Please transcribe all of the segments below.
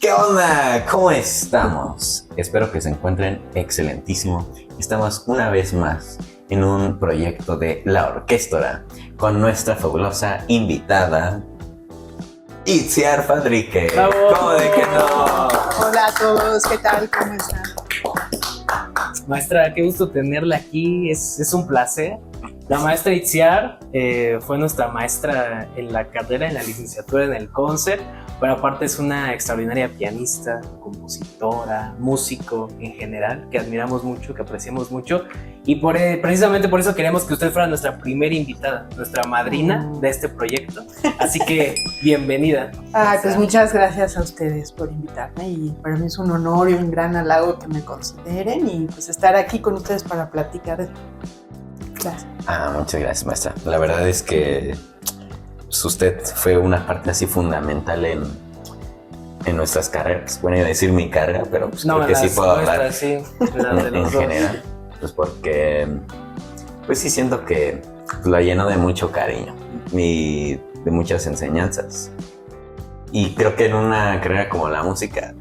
¿Qué onda? ¿Cómo estamos? Espero que se encuentren excelentísimo. Estamos una vez más en un proyecto de La Orquéstora con nuestra fabulosa invitada Itziar Fadrique. ¿Cómo de que no? Hola a todos, ¿qué tal? ¿Cómo están? Maestra, qué gusto tenerla aquí, es un placer. La maestra Itziar fue nuestra maestra en la carrera, en la licenciatura en el concert, pero aparte es una extraordinaria pianista, compositora, músico en general, que admiramos mucho, que apreciamos mucho, y precisamente por eso queremos que usted fuera nuestra primera invitada, nuestra madrina de este proyecto, así que bienvenida. Ay, pues muchas gracias a ustedes por invitarme y para mí es un honor y un gran halago que me consideren y pues estar aquí con ustedes para platicar. Gracias. Muchas gracias, maestra. La verdad es que pues, usted fue una parte así fundamental en nuestras carreras. Bueno, iba a decir mi carrera, pero pues No, creo que sí puedo hablar sí, las de en los dos. general. Pues porque, pues sí siento que la lleno de mucho cariño y de muchas enseñanzas. Y creo que en una carrera como la música,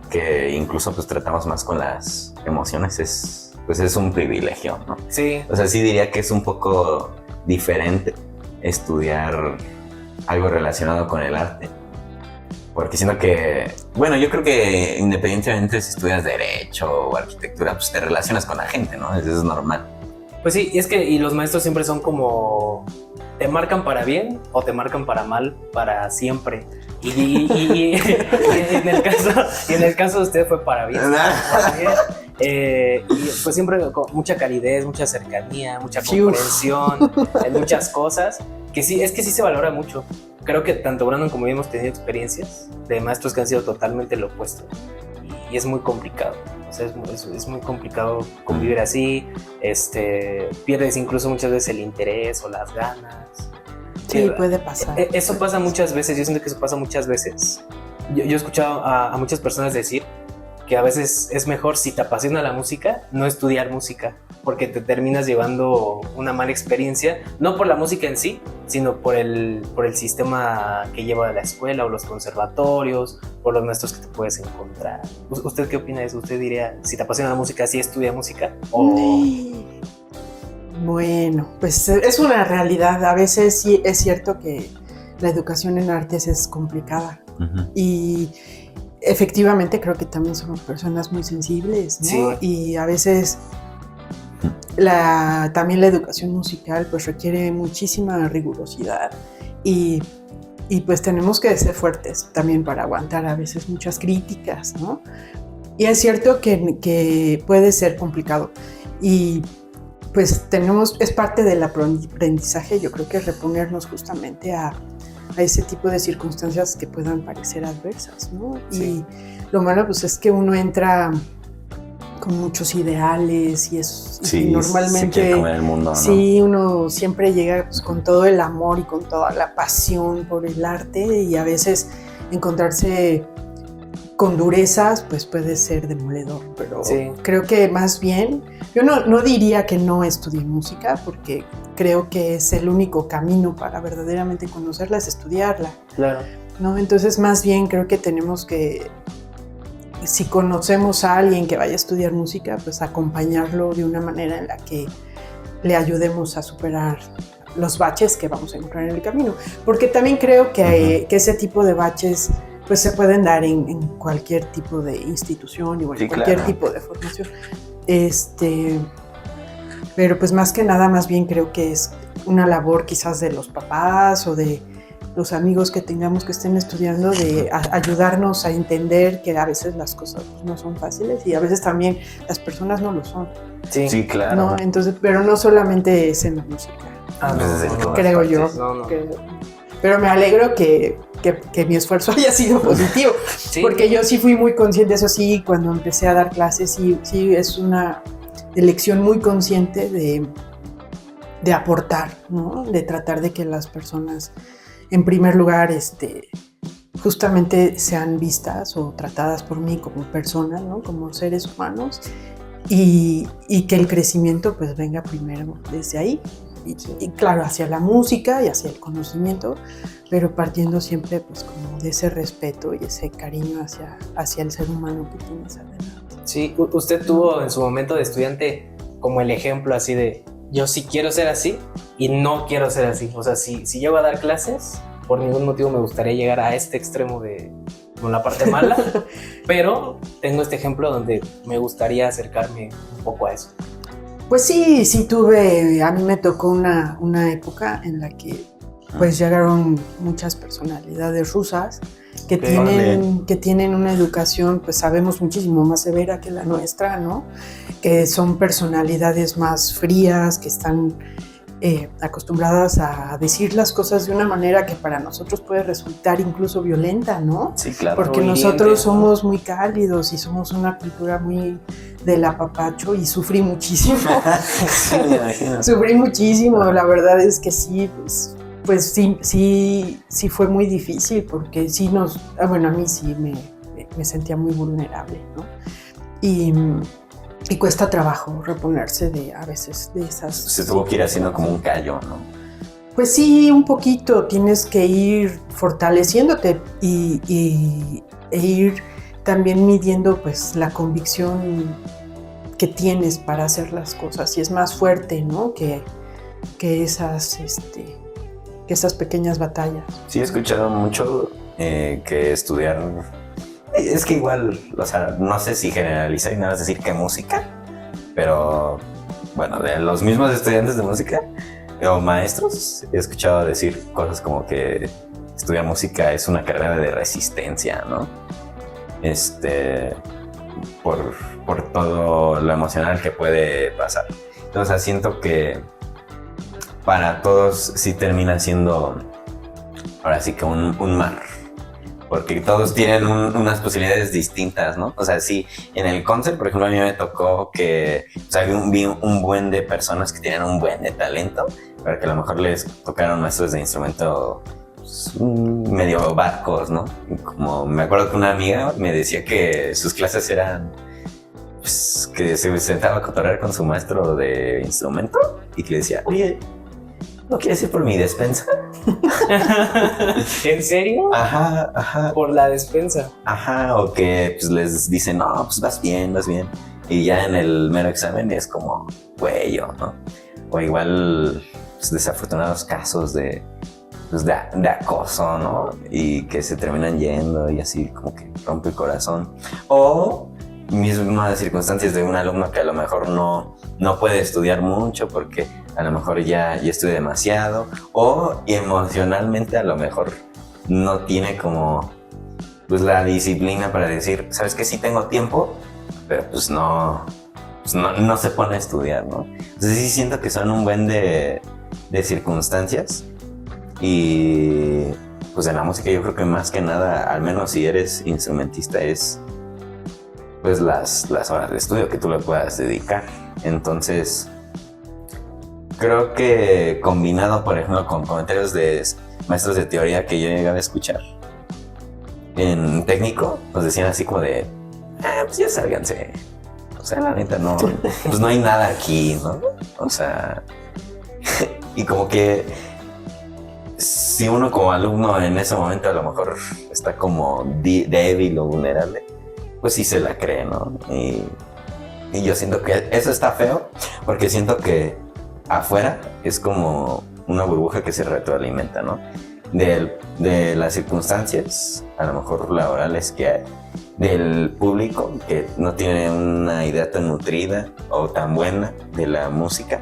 que incluso pues tratamos más con las emociones, es un privilegio, ¿no? Sí. O sea, sí diría que es un poco diferente estudiar algo relacionado con el arte. Porque siento que, bueno, yo creo que independientemente si estudias Derecho o Arquitectura, pues te relacionas con la gente, ¿no? Eso es normal. Pues sí, y es que y los maestros siempre son como, te marcan para bien o te marcan para mal, para siempre. Y en el caso de usted fue para bien. Para bien. Y pues siempre con mucha calidez, mucha cercanía, mucha comprensión en muchas cosas, que sí, es que sí se valora mucho. Creo que tanto Brandon como yo hemos tenido experiencias de maestros que han sido totalmente lo opuesto y es muy complicado. O sea, es muy complicado convivir así, pierdes incluso muchas veces el interés o las ganas. Sí, puede pasar. Eso pasa muchas veces, yo siento que eso pasa muchas veces. Yo he escuchado a muchas personas decir que a veces es mejor, si te apasiona la música, no estudiar música, porque te terminas llevando una mala experiencia, no por la música en sí, sino por el sistema que lleva la escuela o los conservatorios, por los maestros que te puedes encontrar. ¿Usted qué opina de eso? ¿Usted diría, si te apasiona la música, sí estudia música? ¿O... Bueno, pues es una realidad. A veces sí es cierto que la educación en artes es complicada. Uh-huh. Y efectivamente creo que también somos personas muy sensibles, ¿no? Sí. Y a veces también la educación musical pues requiere muchísima rigurosidad y pues tenemos que ser fuertes también para aguantar a veces muchas críticas, ¿no? Y es cierto que puede ser complicado y pues es parte del aprendizaje, yo creo que reponernos justamente a ese tipo de circunstancias que puedan parecer adversas, ¿no? Sí. Y lo malo pues es que uno entra con muchos ideales y normalmente se quiere comer el mundo, ¿no? Sí, uno siempre llega pues, con todo el amor y con toda la pasión por el arte y a veces encontrarse con durezas pues puede ser demoledor, pero sí. Creo que más bien yo no diría que no estudie música porque creo que es el único camino para verdaderamente conocerla, es estudiarla. Claro. ¿No? Entonces más bien creo que tenemos que, si conocemos a alguien que vaya a estudiar música, pues acompañarlo de una manera en la que le ayudemos a superar los baches que vamos a encontrar en el camino. Porque también creo que ese tipo de baches pues se pueden dar en cualquier tipo de institución y bueno, sí, cualquier tipo de formación. Pero pues más que nada, más bien creo que es una labor quizás de los papás o de los amigos que tengamos que estén estudiando de ayudarnos a entender que a veces las cosas no son fáciles y a veces también las personas no lo son. Sí, claro. ¿No? Entonces, pero no solamente es en la música. Creo yo. Pero me alegro que mi esfuerzo haya sido positivo, sí. Porque yo sí fui muy consciente, eso sí, cuando empecé a dar clases, sí es una elección muy consciente de aportar, ¿no? De tratar de que las personas, en primer lugar, justamente sean vistas o tratadas por mí como personas, ¿no? Como seres humanos, y que el crecimiento pues venga primero desde ahí. Y claro, hacia la música y hacia el conocimiento, pero partiendo siempre pues como de ese respeto y ese cariño hacia el ser humano que tienes adelante. Sí, usted tuvo en su momento de estudiante como el ejemplo así de yo sí quiero ser así y no quiero ser así. O sea, si llego a dar clases, por ningún motivo me gustaría llegar a este extremo de con la parte mala, pero tengo este ejemplo donde me gustaría acercarme un poco a eso. Pues sí a mí me tocó una época en la que pues llegaron muchas personalidades rusas que tienen una educación, pues sabemos, muchísimo más severa que la nuestra, ¿no? Que son personalidades más frías, que están acostumbradas a decir las cosas de una manera que para nosotros puede resultar incluso violenta, ¿no? Sí, claro. Porque nosotros somos muy cálidos y somos una cultura muy del apapacho y sufrí muchísimo. Sí, me imagino. Sufrí muchísimo, la verdad es que sí, pues sí fue muy difícil porque sí a mí sí me sentía muy vulnerable, ¿no? Y cuesta trabajo reponerse a veces de esas... Se tuvo que ir haciendo como un callo, ¿no? Pues sí, un poquito, tienes que ir fortaleciéndote e ir también midiendo pues la convicción que tienes para hacer las cosas, y es más fuerte, ¿no? que esas pequeñas batallas. Sí, he escuchado mucho que estudiar... Es que igual, o sea, no sé si generalizar y nada más decir que música, pero bueno, de los mismos estudiantes de música o maestros, he escuchado decir cosas como que estudiar música es una carrera de resistencia, ¿no? Por todo lo emocional que puede pasar. Entonces siento que para todos sí termina siendo ahora sí que un mar, porque todos tienen unas posibilidades distintas, ¿no? O sea, sí, en el concert, por ejemplo, a mí me tocó que, o sea, vi un buen de personas que tienen un buen de talento, pero que a lo mejor les tocaron maestros de instrumento pues, medio barcos, ¿no? Como me acuerdo que una amiga me decía que sus clases eran pues, que se sentaba a cotorrear con su maestro de instrumento y que le decía, oye, ¿no quieres ir por mi despensa? ¿En serio? Ajá. Por la despensa. Ajá, o que pues les dicen, no, pues vas bien. Y ya en el mero examen es como cuello, ¿no? O igual pues, desafortunados casos de acoso, ¿no? Y que se terminan yendo y así como que rompe el corazón. O mismas circunstancias de un alumno que a lo mejor no puede estudiar mucho porque a lo mejor ya estudia demasiado, o emocionalmente a lo mejor no tiene como pues la disciplina para decir, ¿sabes qué? Sí tengo tiempo, pero pues no se pone a estudiar, ¿no? Entonces sí siento que son un buen de circunstancias, y pues en la música yo creo que más que nada, al menos si eres instrumentista, es pues las horas de estudio que tú le puedas dedicar. Entonces creo que combinado, por ejemplo, con comentarios de maestros de teoría que yo llegaba a escuchar en técnico, nos decían así como de, pues ya sálganse. O sea, la neta, pues no hay nada aquí, ¿no? O sea, y como que si uno como alumno en ese momento a lo mejor está como débil o vulnerable, pues sí se la cree, ¿no? Y yo siento que eso está feo, porque siento que afuera es como una burbuja que se retroalimenta, ¿no? De las circunstancias, a lo mejor laborales que hay, del público que no tiene una idea tan nutrida o tan buena de la música,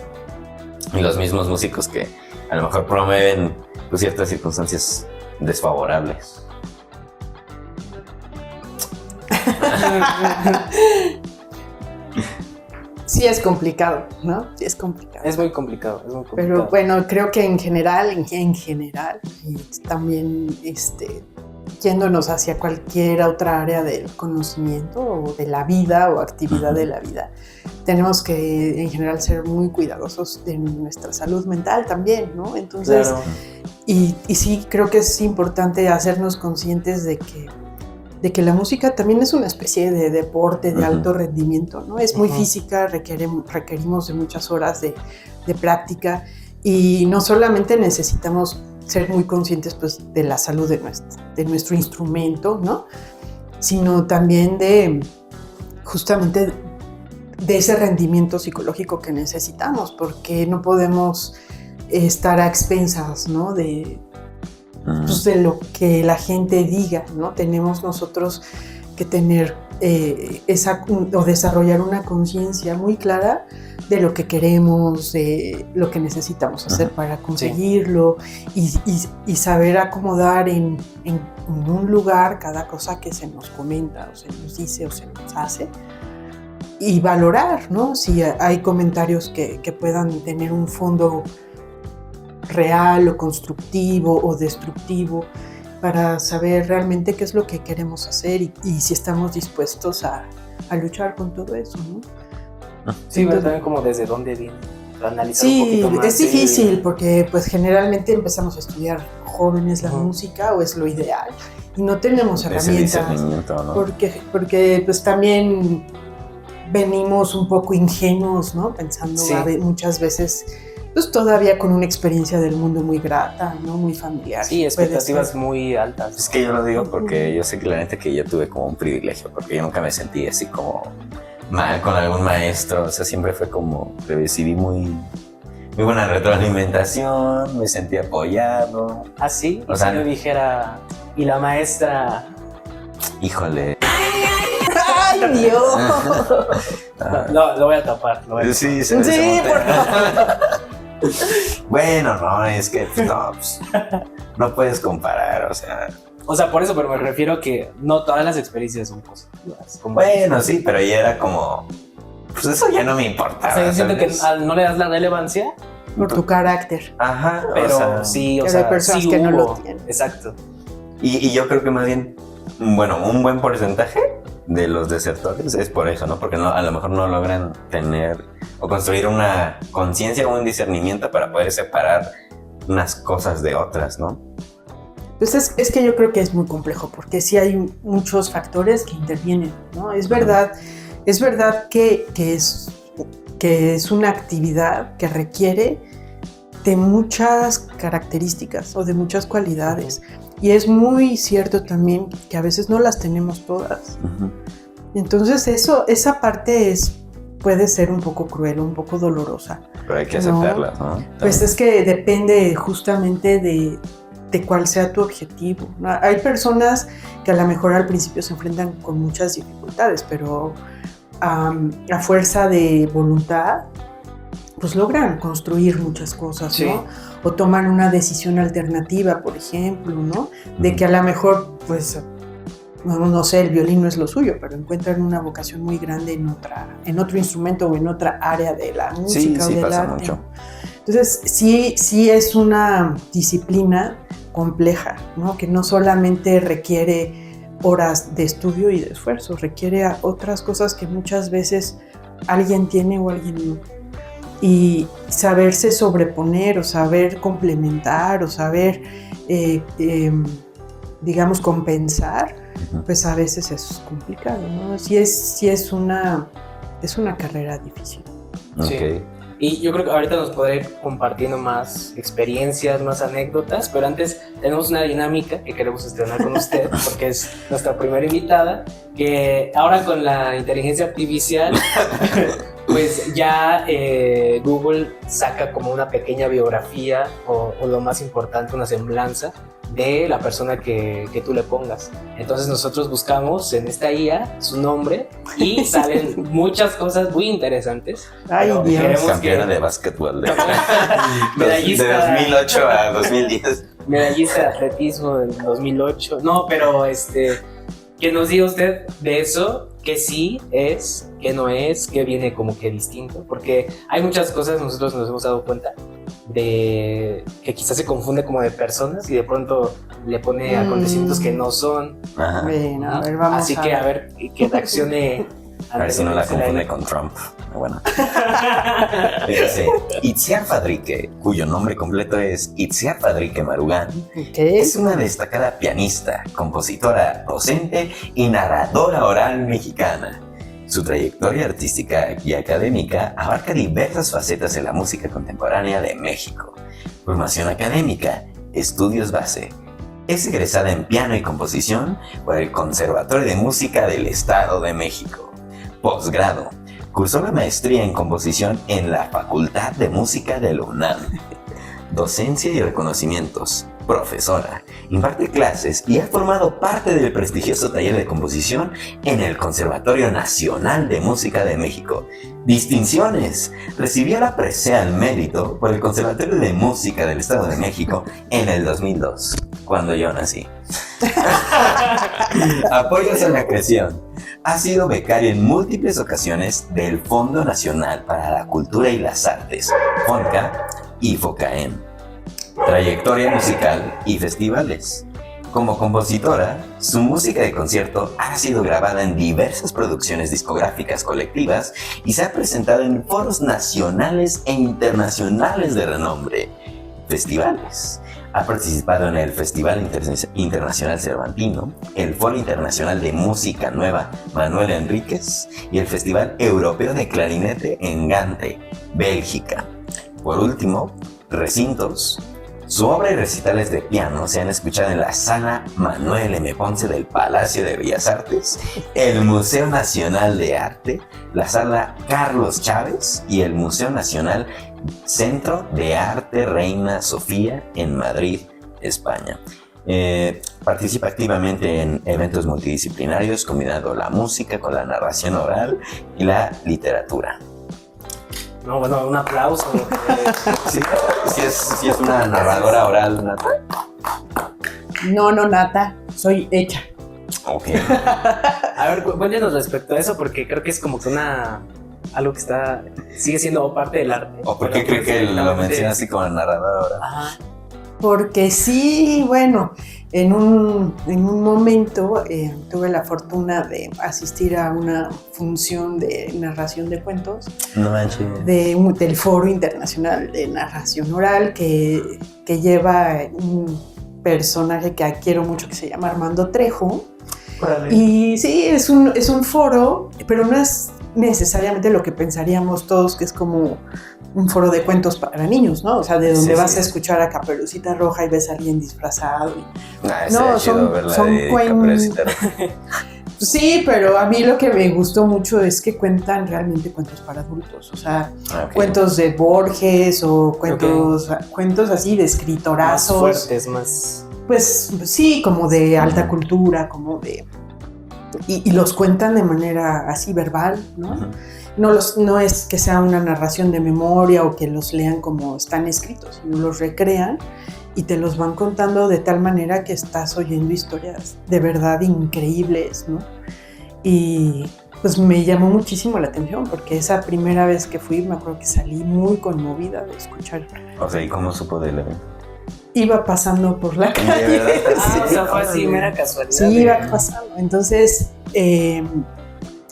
y los mismos músicos que a lo mejor promueven pues, ciertas circunstancias desfavorables. Sí es complicado, ¿no? Sí es complicado. Es muy complicado. Pero bueno, creo que en general, y también yéndonos hacia cualquier otra área del conocimiento o de la vida o actividad de la vida, tenemos que en general ser muy cuidadosos de nuestra salud mental también, ¿no? Entonces, claro. y sí creo que es importante hacernos conscientes de que la música también es una especie de deporte de alto rendimiento, ¿no? Es muy física, requerimos de muchas horas de práctica, y no solamente necesitamos ser muy conscientes pues, de la salud de nuestro instrumento, ¿no? Sino también de justamente de ese rendimiento psicológico que necesitamos, porque no podemos estar a expensas, ¿no? Pues, de lo que la gente diga, ¿no? Tenemos nosotros que tener o desarrollar una conciencia muy clara de lo que queremos, de lo que necesitamos hacer para conseguirlo, y saber acomodar en un lugar cada cosa que se nos comenta o se nos dice o se nos hace, y valorar, ¿no? Si hay comentarios que puedan tener un fondo real o constructivo o destructivo, para saber realmente qué es lo que queremos hacer y si estamos dispuestos a luchar con todo eso, ¿no? Sí, pero también como desde dónde viene, analizar un Sí, poquito más. es difícil porque pues generalmente empezamos a estudiar jóvenes la música, o es lo ideal, y no tenemos herramientas, ¿no? porque pues también venimos un poco ingenuos, ¿no? Pensando muchas veces pues todavía con una experiencia del mundo muy grata, ¿no? Muy familiar. Sí, expectativas muy altas. Es que yo lo digo porque yo sé claramente que yo tuve como un privilegio, porque yo nunca me sentí así como mal con algún maestro. O sea, siempre fue como, recibí muy buena retroalimentación, me sentí apoyado. ¿Ah, sí? O sea, si yo dijera, y la maestra... Híjole. ¡Ay, Dios! No, lo voy a tapar. Sí, por favor. Bueno, no, es que no puedes comparar, o sea... O sea, por eso, pero me refiero a que no todas las experiencias son positivas. Bueno, sí, pero ya era como... Pues eso ya no me importa. O sea, yo siento que no le das la relevancia. Por tu carácter. Ajá, pero o sea, sí, o que sea, hay personas sí que no hubo. lo tienen. Exacto. Y yo creo que más bien, bueno, un buen porcentaje de los desertores es por eso, ¿no? Porque a lo mejor no logran tener o construir una conciencia o un discernimiento para poder separar unas cosas de otras, ¿no? Pues es que yo creo que es muy complejo, porque sí hay muchos factores que intervienen, ¿no? Es verdad que es una actividad que requiere de muchas características o de muchas cualidades. Y es muy cierto también que a veces no las tenemos todas. Entonces esa parte puede ser un poco cruel, un poco dolorosa. Pero hay que aceptarlas, ¿no? Pues es que depende justamente de cuál sea tu objetivo, ¿no? Hay personas que a lo mejor al principio se enfrentan con muchas dificultades, pero a fuerza de voluntad pues logran construir muchas cosas, ¿no? O toman una decisión alternativa, por ejemplo, ¿no? De que a lo mejor, pues, no sé, el violín no es lo suyo, pero encuentran una vocación muy grande en otro instrumento o en otra área de la música o del pasa arte. Mucho. Entonces, sí es una disciplina compleja, ¿no? Que no solamente requiere horas de estudio y de esfuerzo, requiere otras cosas que muchas veces alguien tiene o alguien no. Y saberse sobreponer o saber complementar o saber, digamos, compensar, pues a veces es complicado, ¿no? Sí es una carrera difícil. Sí. Y yo creo que ahorita nos podré ir compartiendo más experiencias, más anécdotas, pero antes tenemos una dinámica que queremos estrenar con usted, porque es nuestra primera invitada, que ahora con la inteligencia artificial, pues ya Google saca como una pequeña biografía o lo más importante, una semblanza de la persona que tú le pongas. Entonces nosotros buscamos en esta IA su nombre y salen muchas cosas muy interesantes. Ay, Dios. Campeona de básquetbol de Medallista, 2008 a 2010. medallista de atletismo del 2008. No, pero que nos diga usted de eso, que sí es, que no es, que viene como que distinto, porque hay muchas cosas nosotros nos hemos dado cuenta de que quizás se confunde como de personas y de pronto le pone acontecimientos que no son. Ajá. Bueno, a ver, vamos así que a ver que reaccione. A ver si no la confunde con Trump. Bueno. Dice, Itziar Fadrique, cuyo nombre completo es Itziar Fadrique Marugán, es una destacada pianista, compositora, docente y narradora oral mexicana. Su trayectoria artística y académica abarca diversas facetas en la música contemporánea de México. Formación académica: estudios base. Es egresada en piano y composición por el Conservatorio de Música del Estado de México. Posgrado. Cursó la maestría en composición en la Facultad de Música de la UNAM. Docencia y reconocimientos. Profesora. Imparte clases y ha formado parte del prestigioso taller de composición en el Conservatorio Nacional de Música de México. Distinciones. Recibió la presea al mérito por el Conservatorio de Música del Estado de México en el 2002, cuando yo nací. Apoyos a la creación. Ha sido becaria en múltiples ocasiones del Fondo Nacional para la Cultura y las Artes, FONCA y FOCAEM. Trayectoria musical y festivales. Como compositora, su música de concierto ha sido grabada en diversas producciones discográficas colectivas y se ha presentado en foros nacionales e internacionales de renombre. Festivales. Ha participado en el Festival Internacional Cervantino, el Foro Internacional de Música Nueva Manuel Enríquez y el Festival Europeo de Clarinete en Gante, Bélgica. Por último, recintos. Su obra y recitales de piano se han escuchado en la Sala Manuel M. Ponce del Palacio de Bellas Artes, el Museo Nacional de Arte, la Sala Carlos Chávez y el Museo Nacional Centro de Arte Reina Sofía en Madrid, España. Participa activamente en eventos multidisciplinarios combinando la música con la narración oral y la literatura. No, bueno, un aplauso. Sí es una narradora oral, Nata. No, Nata, soy hecha. Ok. A ver, cuéntanos respecto a eso, porque creo que es como que algo que sigue siendo parte del arte. ¿O por qué cree que lo menciona así como narradora oral? Ajá. Porque sí, bueno, en un momento tuve la fortuna de asistir a una función de narración de cuentos No manches. del Foro Internacional de Narración Oral que lleva un personaje que quiero mucho que se llama Armando Trejo. Y sí, es un foro, pero no es necesariamente lo que pensaríamos todos, que es como un foro de cuentos para niños, ¿no? O sea, de donde vas a escuchar a Caperucita Roja y ves a alguien disfrazado. No, son cuentos. Sí, pero a mí lo que me gustó mucho es que cuentan realmente cuentos para adultos, o sea, cuentos de Borges o cuentos así de escritorazos. Más fuertes, más... Pues sí, como de alta cultura, como de... Y los cuentan de manera así verbal, ¿no? No es que sea una narración de memoria o que los lean como están escritos, sino los recrean y te los van contando de tal manera que estás oyendo historias de verdad increíbles, ¿no? Y pues me llamó muchísimo la atención porque esa primera vez que fui me acuerdo que salí muy conmovida de escuchar. O sea, ¿y cómo supo del evento? Iba pasando por la calle. ¿De verdad? O sea, fue así, mera casualidad. Sí, iba pasando. Entonces,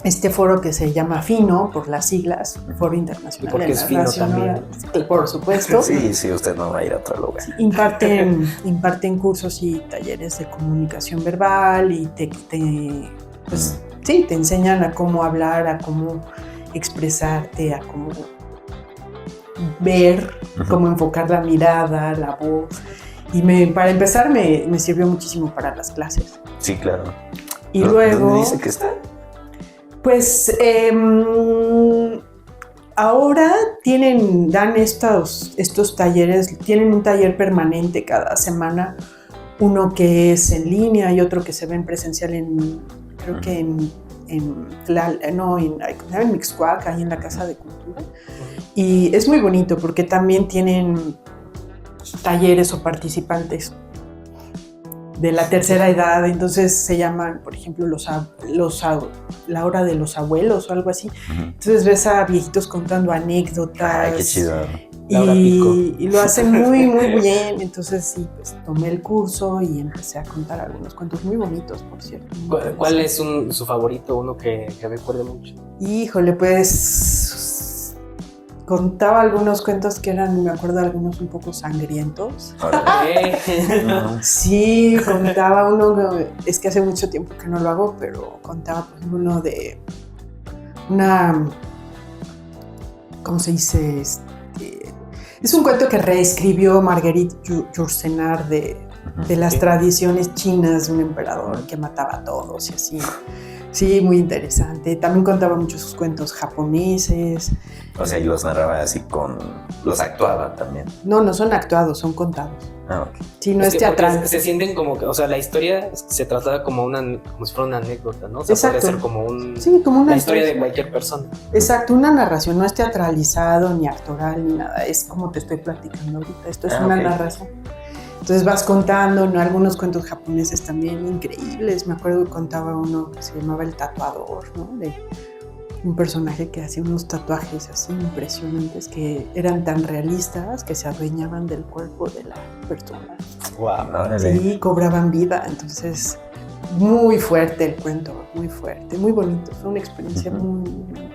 este foro que se llama FINO, por las siglas, Foro Internacional porque de es fino Narración, por supuesto. Sí, usted no va a ir a otro lugar. Imparten cursos y talleres de comunicación verbal y te enseñan a cómo hablar, a cómo expresarte, a cómo ver, cómo enfocar la mirada, la voz. Y para empezar me sirvió muchísimo para las clases. Sí, claro. Y luego... ¿Dónde dice que está? Pues ahora dan estos talleres, tienen un taller permanente cada semana, uno que es en línea y otro que se ve en presencial creo que en Mixcoac, ahí en la Casa de Cultura. Y es muy bonito porque también tienen talleres o participantes de la tercera edad, entonces se llaman, por ejemplo, la hora de los abuelos o algo así. Entonces ves a viejitos contando anécdotas. Ay, qué chido. Y lo hacen muy, muy bien. Entonces sí, pues tomé el curso y empecé a contar algunos cuentos muy bonitos, por cierto. ¿Cuál es su favorito, uno que recuerde mucho? Híjole, pues contaba algunos cuentos que eran, me acuerdo, algunos un poco sangrientos. Sí, contaba uno, es que hace mucho tiempo que no lo hago, pero contaba pues, uno de una, ¿cómo se dice? Es un cuento que reescribió Marguerite Yourcenar de las tradiciones chinas de un emperador que mataba a todos y así. Sí, muy interesante. También contaba muchos sus cuentos japoneses. O sea, y los narraba así los actuaba también. No son actuados, son contados. Ah, ok. Sí, no es teatral. Se sienten como que, o sea, la historia se trata como si fuera una anécdota, ¿no? O sea, Exacto. puede ser como como una la historia de cualquier persona. Exacto, una narración, no es teatralizado, ni actoral, ni nada. Es como te estoy platicando ahorita. Esto es una narración. Entonces vas contando, ¿no? Algunos cuentos japoneses también increíbles. Me acuerdo que contaba uno que se llamaba El Tatuador, ¿no? De un personaje que hacía unos tatuajes así impresionantes que eran tan realistas que se adueñaban del cuerpo de la persona. Wow, sí, cobraban vida. Entonces, muy fuerte el cuento, muy fuerte, muy bonito. Fue una experiencia muy bonita.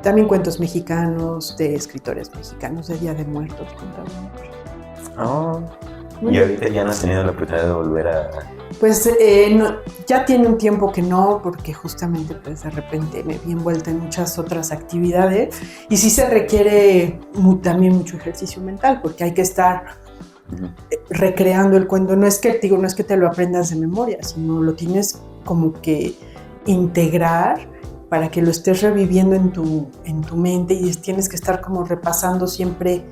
También cuentos mexicanos, de escritores mexicanos, de Día de Muertos, contaban mucho. Y ahorita ya no has tenido la oportunidad de volver a... Pues no, ya tiene un tiempo que no, porque justamente pues de repente me vi envuelta en muchas otras actividades y sí se requiere también mucho ejercicio mental, porque hay que estar recreando el cuento. No es que te lo aprendas de memoria, sino lo tienes como que integrar para que lo estés reviviendo en tu mente y tienes que estar como repasando siempre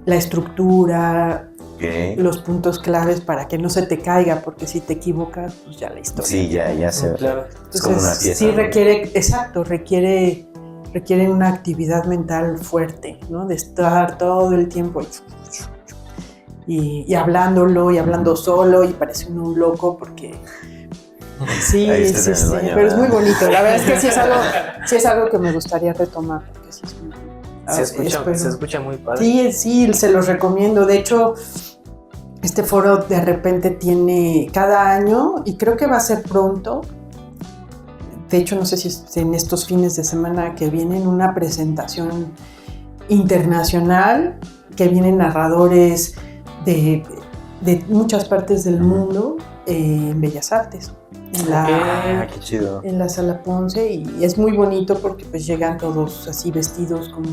la estructura, los puntos claves para que no se te caiga, porque si te equivocas, pues ya la historia. Sí, ya se... Claro. Es como una pieza. Sí, requiere una actividad mental fuerte, ¿no? De estar todo el tiempo y hablándolo y hablando solo y parece uno un loco porque... Sí, pero es muy bonito. La verdad es que sí es algo que me gustaría retomar, porque sí es muy... Se escucha muy padre. Sí, se los recomiendo. De hecho, este foro de repente tiene cada año, y creo que va a ser pronto, de hecho no sé si es en estos fines de semana que vienen, una presentación internacional, que vienen narradores de muchas partes del mundo en Bellas Artes. Qué chido. En la Sala Ponce, y es muy bonito porque pues llegan todos así vestidos con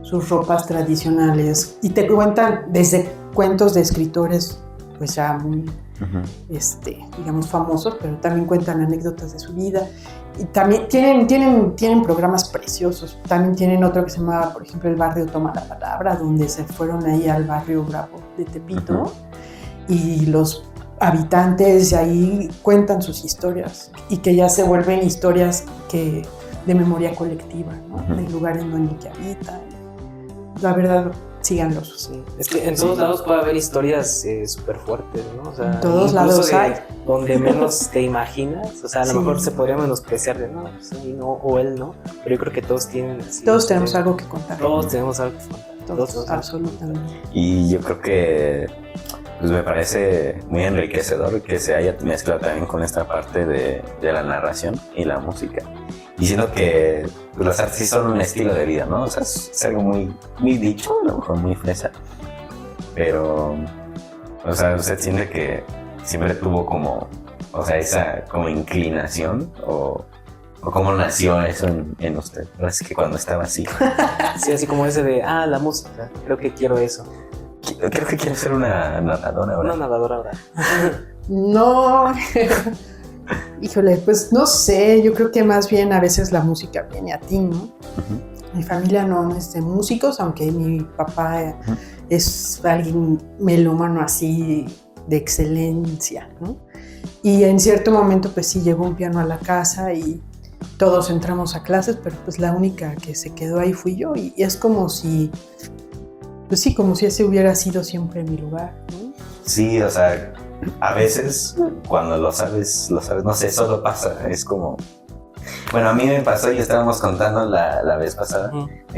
sus ropas tradicionales y te cuentan desde cuentos de escritores pues ya muy digamos famosos, pero también cuentan anécdotas de su vida y también tienen programas preciosos. También tienen otro que se llama, por ejemplo, El Barrio Toma la Palabra, donde se fueron ahí al barrio Bravo de Tepito y los habitantes de ahí cuentan sus historias y que ya se vuelven historias de memoria colectiva, ¿no? Del lugar en donde habitan. La verdad, síganlos. Sí. Es que en todos lados puede haber historias súper fuertes, ¿no? O sea, en todos lados hay. Donde menos te imaginas, o sea, a lo mejor se podría menospreciar de no, pues sí, no, o él no, pero yo creo que todos tienen así. Todos tenemos algo que contar. Todos tenemos algo que contar. Todos, absolutamente. Y yo creo que pues me parece muy enriquecedor que se haya mezclado también con esta parte de la narración y la música. Diciendo que pues, las artes sí son un estilo de vida, ¿no? O sea, es algo muy, muy dicho, a lo mejor muy fresa. Pero, o sea, usted siente que siempre tuvo como, o sea, esa como inclinación o cómo nació eso en usted. No es que cuando estaba así. Sí, así como ese de, la música, creo que quiero eso. Creo que quiero ser una narradora ahora. Una nadadora ahora. No, híjole, pues no sé, yo creo que más bien a veces la música viene a ti, ¿no? Mi familia no es de músicos, aunque mi papá es alguien melómano así de excelencia, ¿no? Y en cierto momento pues sí llegó un piano a la casa y todos entramos a clases, pero pues la única que se quedó ahí fui yo y es como si... Pues sí, como si ese hubiera sido siempre mi lugar, ¿no? Sí, o sea, a veces cuando lo sabes, no sé, solo pasa, es como... Bueno, a mí me pasó y estábamos contando la vez pasada,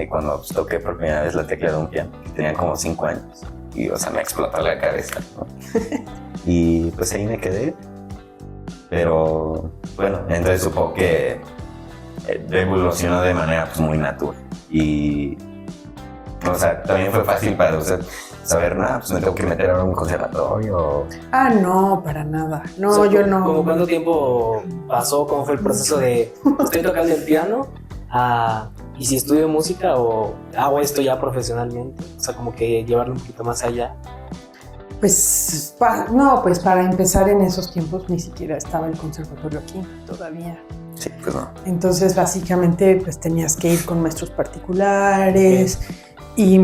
cuando toqué por primera vez la tecla de un piano, que tenía como 5 años, y o sea, me explotó la cabeza, ¿no? Y pues ahí me quedé, pero bueno, entonces supongo que evolucionó de manera pues muy natural, y... O sea, también fue fácil para usted saber, pues me tengo que meter ahora en un conservatorio. No, para nada. No, o sea, yo no. ¿Cómo cuánto tiempo pasó? ¿Cómo fue el proceso de estoy tocando el piano? ¿y si estudio música o hago esto ya profesionalmente? O sea, como que llevarlo un poquito más allá. Pues, no, pues para empezar en esos tiempos ni siquiera estaba el conservatorio aquí todavía. Sí, pues no. Entonces, básicamente, pues tenías que ir con maestros particulares. Y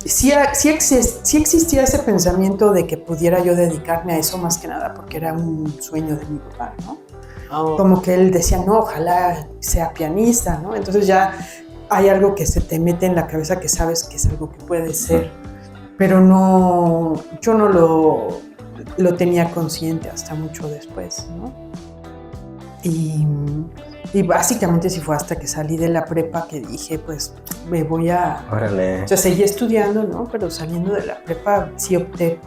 sí existía ese pensamiento de que pudiera yo dedicarme a eso más que nada, porque era un sueño de mi papá, ¿no? Oh. Como que él decía, no, ojalá sea pianista, ¿no? Entonces ya hay algo que se te mete en la cabeza que sabes que es algo que puede ser, pero no, yo no lo tenía consciente hasta mucho después, ¿no? Y básicamente sí fue hasta que salí de la prepa que dije, pues me voy a... Órale. O sea, seguí estudiando, ¿no? Pero saliendo de la prepa sí opté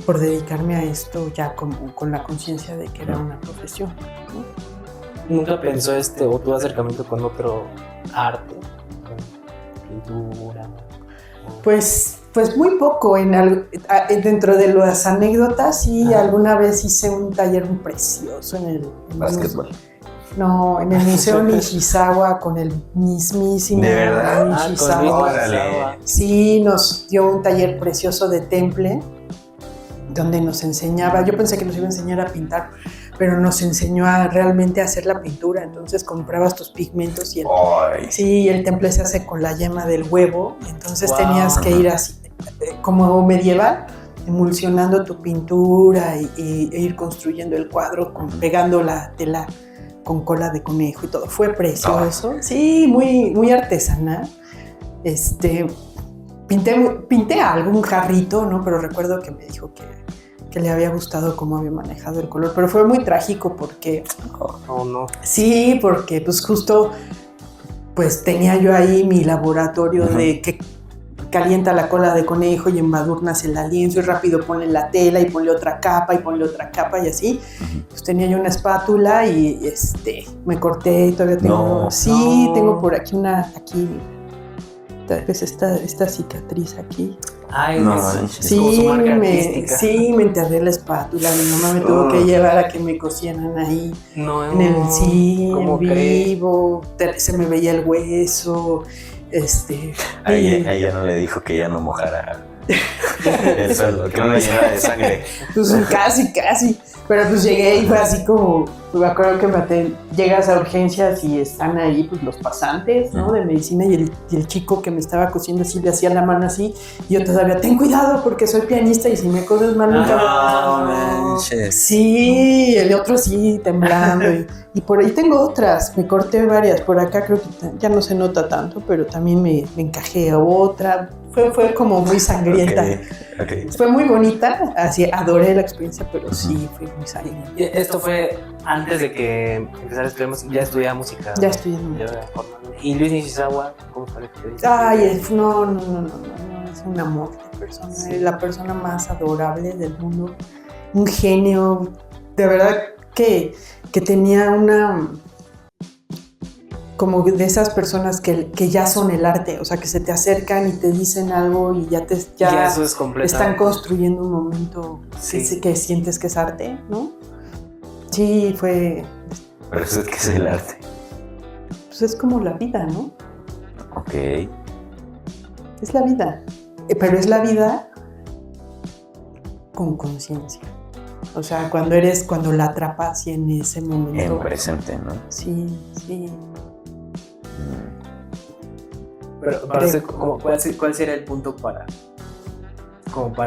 por dedicarme a esto ya con la conciencia de que era una profesión, ¿no? ¿Nunca pensó o tu acercamiento con otro arte? Pintura. Pues muy poco. Dentro de las anécdotas, sí, alguna vez hice un taller precioso en el Básquetbol. No, en el Museo Nishizawa con el mismísimo ¿De verdad? Nishizawa. Órale. Sí, nos dio un taller precioso de temple donde nos enseñaba, yo pensé que nos iba a enseñar a pintar, pero nos enseñó a realmente hacer la pintura. Entonces comprabas tus pigmentos y el temple se hace con la yema del huevo, entonces tenías que ir así como medieval, emulsionando tu pintura e ir construyendo el cuadro, pegando la tela con cola de conejo y todo. Fue precioso, sí, muy artesanal. Pinté algún jarrito, ¿no? Pero recuerdo que me dijo que le había gustado cómo había manejado el color, pero fue muy trágico porque... Oh, no. Sí, porque pues justo pues tenía yo ahí mi laboratorio de que calienta la cola de conejo y embadurnas el lienzo y rápido ponle la tela y ponle otra capa y así. Pues tenía yo una espátula y me corté y todavía tengo... Tengo por aquí tal vez esta cicatriz aquí. Ay, no, es como su marca artística. Sí, me enterré la espátula. Mi mamá me tuvo que llevar a que me cosieran ahí. No, en vivo. Se me veía el hueso. A ella no le dijo que ya no mojara el suelo, que no le llenara de sangre. Pues casi. Pero pues llegué y fue así como, me acuerdo que llegas a urgencias y están ahí pues los pasantes, ¿no? De medicina y el chico que me estaba cosiendo así le hacía la mano así y yo todavía, ten cuidado porque soy pianista y si me coses mal nunca manches. Sí, el otro sí, temblando y por ahí tengo otras, me corté varias, por acá creo que ya no se nota tanto, pero también me encajé a otra. Fue como muy sangrienta. Okay. Fue muy bonita, así adoré la experiencia, pero sí fue muy sangrienta. Esto fue antes de que empezara a estudiar música. Ya estudiaba música. Ya estudié música. ¿Y Luis Nishizawa? ¿Cómo fue la experiencia? Ay, no, es un amor de persona. Sí. Es la persona más adorable del mundo. Un genio. De verdad que tenía una... como de esas personas que ya son el arte, o sea, que se te acercan y te dicen algo y ya eso es están construyendo un momento que sientes que es arte, ¿no? Sí, fue... Pero eso es que es el arte. Pues es como la vida, ¿no? Ok. Es la vida, pero es la vida con conciencia. O sea, cuando la atrapas y en ese momento... En presente, ¿no? Sí. Pero ¿cuál sería el punto para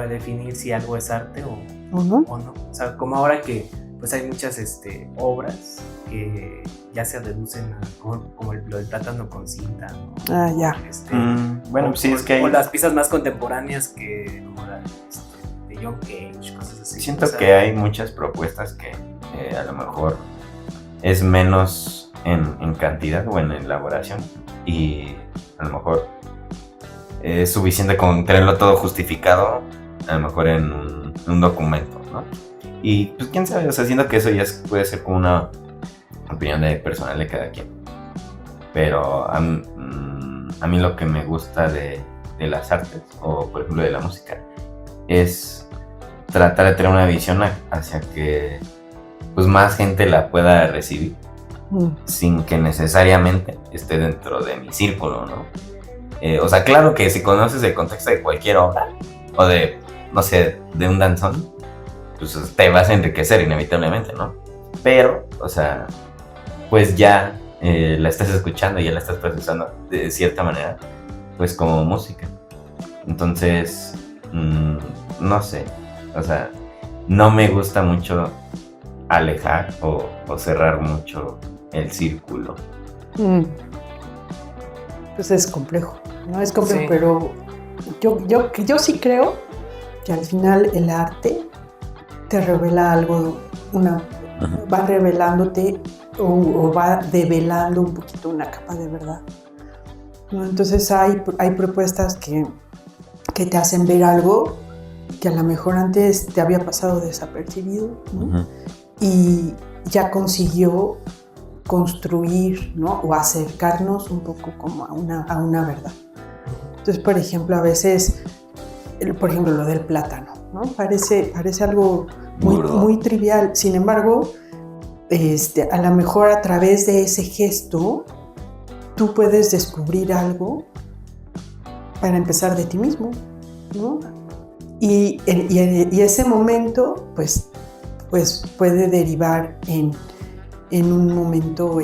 definir si algo es arte o no? O sea, como ahora que pues hay muchas obras que ya se reducen a como lo del plátano con cinta, ¿no? Ah, ya. Bueno, sí, es que hay... O las piezas más contemporáneas que como la de John Cage, cosas así. Siento que hay muchas propuestas que a lo mejor es menos en cantidad o en elaboración y a lo mejor es suficiente con tenerlo todo justificado, a lo mejor en un documento, ¿no? Y pues quién sabe, o sea, siento que eso ya puede ser como una opinión personal de cada quien. Pero a mí lo que me gusta de las artes, o por ejemplo de la música, es tratar de tener una visión hacia que pues más gente la pueda recibir sin que necesariamente esté dentro de mi círculo, ¿no? O sea, claro que si conoces el contexto de cualquier obra, o de, no sé, de un danzón, pues te vas a enriquecer inevitablemente, ¿no? Pero, o sea, pues ya la estás escuchando y ya la estás procesando de cierta manera, pues como música. Entonces, no sé, o sea, no me gusta mucho alejar o cerrar mucho el círculo. Pues es complejo, ¿no? Es complejo, Sí. pero yo sí creo que al final el arte te revela algo, va revelándote o va develando un poquito una capa de verdad, ¿no? Entonces hay propuestas que te hacen ver algo que a lo mejor antes te había pasado desapercibido, ¿no? Y ya consiguió construir, ¿no? O acercarnos un poco como a una verdad. Entonces, por ejemplo, a veces, por ejemplo, lo del plátano, ¿no? Parece algo muy trivial. Sin embargo, a lo mejor a través de ese gesto, tú puedes descubrir algo para empezar de ti mismo, ¿no? Y ese momento, pues puede derivar en un momento,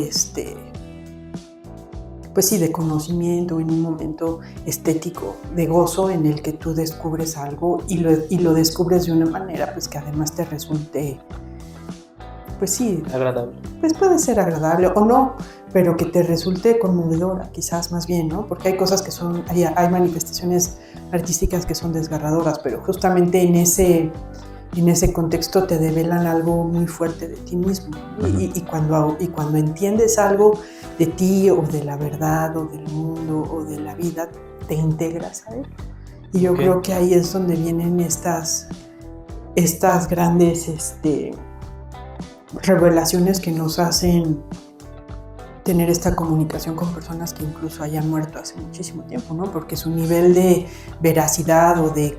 pues sí, de conocimiento, en un momento estético, de gozo, en el que tú descubres algo y lo descubres de una manera, pues que además te resulte, pues sí, Agradable. pues puede ser agradable o no, pero que te resulte conmovedora, quizás más bien, ¿no? Porque hay cosas que hay manifestaciones artísticas que son desgarradoras, pero justamente en ese contexto te develan algo muy fuerte de ti mismo, ¿no? Y cuando entiendes algo de ti o de la verdad o del mundo o de la vida, te integras a él. Y yo creo que ahí es donde vienen estas grandes revelaciones que nos hacen tener esta comunicación con personas que incluso hayan muerto hace muchísimo tiempo, ¿no? Porque su nivel de veracidad o de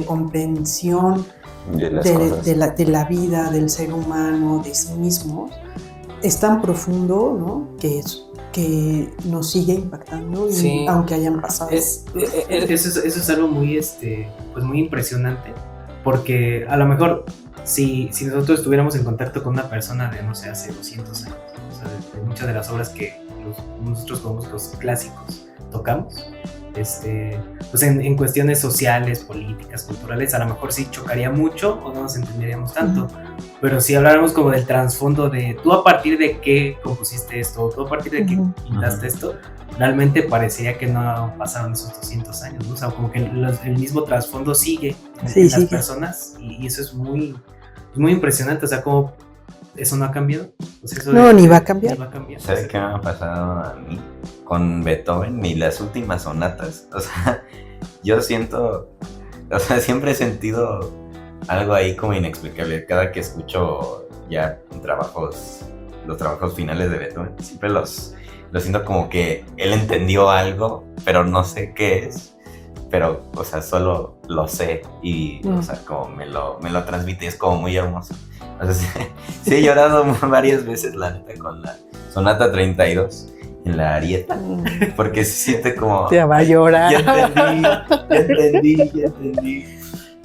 comprensión de la vida, del ser humano, de sí mismos, es tan profundo, ¿no? Que nos sigue impactando, Sí. aunque hayan pasado. Eso es algo muy, pues muy impresionante, porque a lo mejor si nosotros estuviéramos en contacto con una persona de, no sé, hace 200 años, o sea, de muchas de las obras que nosotros como los clásicos tocamos, pues en cuestiones sociales, políticas, culturales, a lo mejor sí chocaría mucho o no nos entenderíamos tanto. Pero si habláramos como del trasfondo de tú a partir de qué compusiste esto, tú a partir de qué pintaste esto, realmente parecería que no pasaron esos 200 años, ¿no? O sea, como que el mismo trasfondo sigue en las personas, y eso es muy impresionante. O sea, como eso no ha cambiado. O sea, eso ni va a cambiar. ¿Sabes qué me ha pasado a mí con Beethoven y las últimas sonatas? O sea, yo siento, o sea, siempre he sentido algo ahí como inexplicable. Cada que escucho ya los trabajos finales de Beethoven, siempre los siento como que él entendió algo, pero no sé qué es. Pero, o sea, solo lo sé y, o sea, como me lo transmite, es como muy hermoso. O sea, sí he llorado varias veces, la neta, con la Sonata 32 en la Arieta, porque se siente como... Te va a llorar. Ya entendí.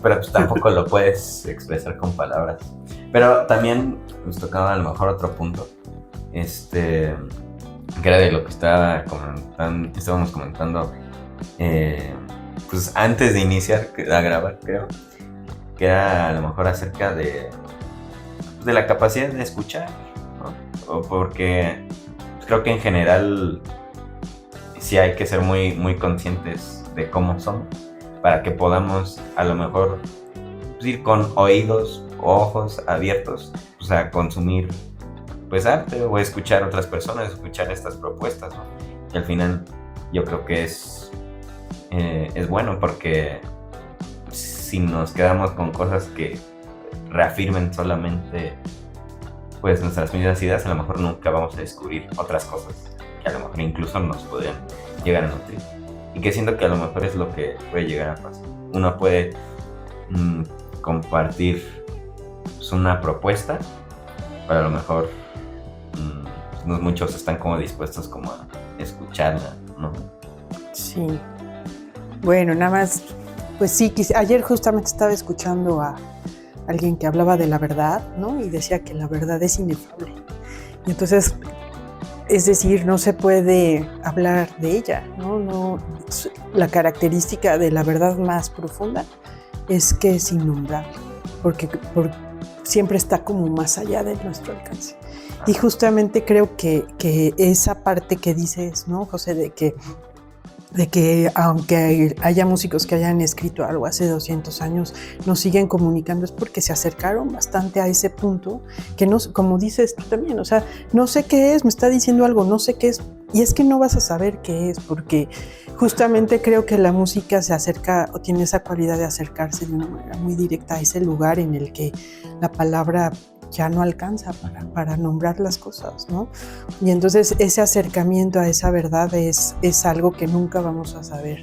Pero pues tampoco lo puedes expresar con palabras. Pero también nos tocaba a lo mejor otro punto, que era de lo que estábamos comentando, pues antes de iniciar a grabar, creo, que era a lo mejor acerca de la capacidad de escuchar, ¿no? O porque pues creo que en general sí hay que ser muy, muy conscientes de cómo somos para que podamos a lo mejor pues, ir con oídos o ojos abiertos, pues, a consumir pues arte o escuchar a otras personas, escuchar estas propuestas, ¿no? Y al final yo creo que es bueno, porque si nos quedamos con cosas que reafirmen solamente pues nuestras mismas ideas, a lo mejor nunca vamos a descubrir otras cosas que a lo mejor incluso nos podrían llegar a nutrir, y que siento que a lo mejor es lo que puede llegar a pasar. Uno puede compartir pues, una propuesta, pero a lo mejor no muchos están como dispuestos como a escucharla, ¿no? Sí. Bueno, nada más, pues sí, ayer justamente estaba escuchando a alguien que hablaba de la verdad, ¿no? Y decía que la verdad es inefable. Y entonces, es decir, no se puede hablar de ella, ¿no? No, la característica de la verdad más profunda es que es innombrable, porque siempre está como más allá de nuestro alcance. Y justamente creo que esa parte que dices, ¿no, José? De que aunque haya músicos que hayan escrito algo hace 200 años, nos siguen comunicando, es porque se acercaron bastante a ese punto, que no, como dices tú también, o sea, no sé qué es, me está diciendo algo, no sé qué es, y es que no vas a saber qué es, porque justamente creo que la música se acerca, o tiene esa cualidad de acercarse de una manera muy directa a ese lugar en el que la palabra ya no alcanza para nombrar las cosas, ¿no? Y entonces ese acercamiento a esa verdad es algo que nunca vamos a saber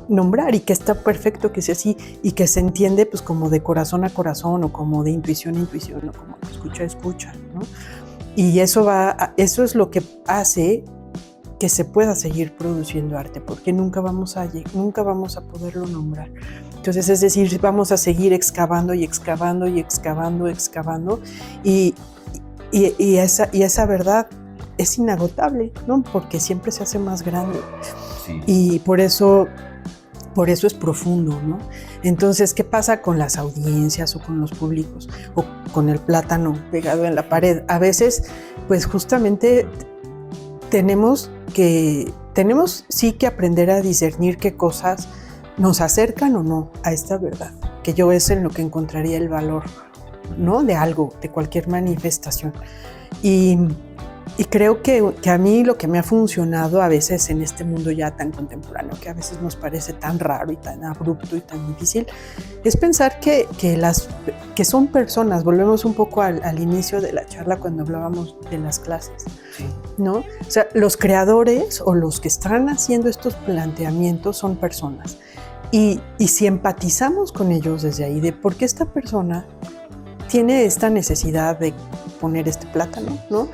nombrar, y que está perfecto que sea así, y que se entiende pues como de corazón a corazón, o como de intuición a intuición, o como de escucha a escucha, ¿no? Y eso es lo que hace que se pueda seguir produciendo arte, porque nunca vamos a poderlo nombrar. Entonces, es decir, vamos a seguir excavando y excavando y excavando, y esa verdad es inagotable, ¿no? Porque siempre se hace más grande. Sí. Y por eso es profundo, ¿no? Entonces, ¿qué pasa con las audiencias o con los públicos o con el plátano pegado en la pared? A veces, pues justamente tenemos sí que aprender a discernir qué cosas nos acercan o no a esta verdad, que yo es en lo que encontraría el valor, ¿no? De algo, de cualquier manifestación. Y creo que a mí lo que me ha funcionado a veces en este mundo ya tan contemporáneo, que a veces nos parece tan raro y tan abrupto y tan difícil, es pensar que son personas. Volvemos un poco al inicio de la charla cuando hablábamos de las clases, ¿no? O sea, los creadores o los que están haciendo estos planteamientos son personas. Y si empatizamos con ellos desde ahí, de por qué esta persona tiene esta necesidad de poner este plátano, ¿no?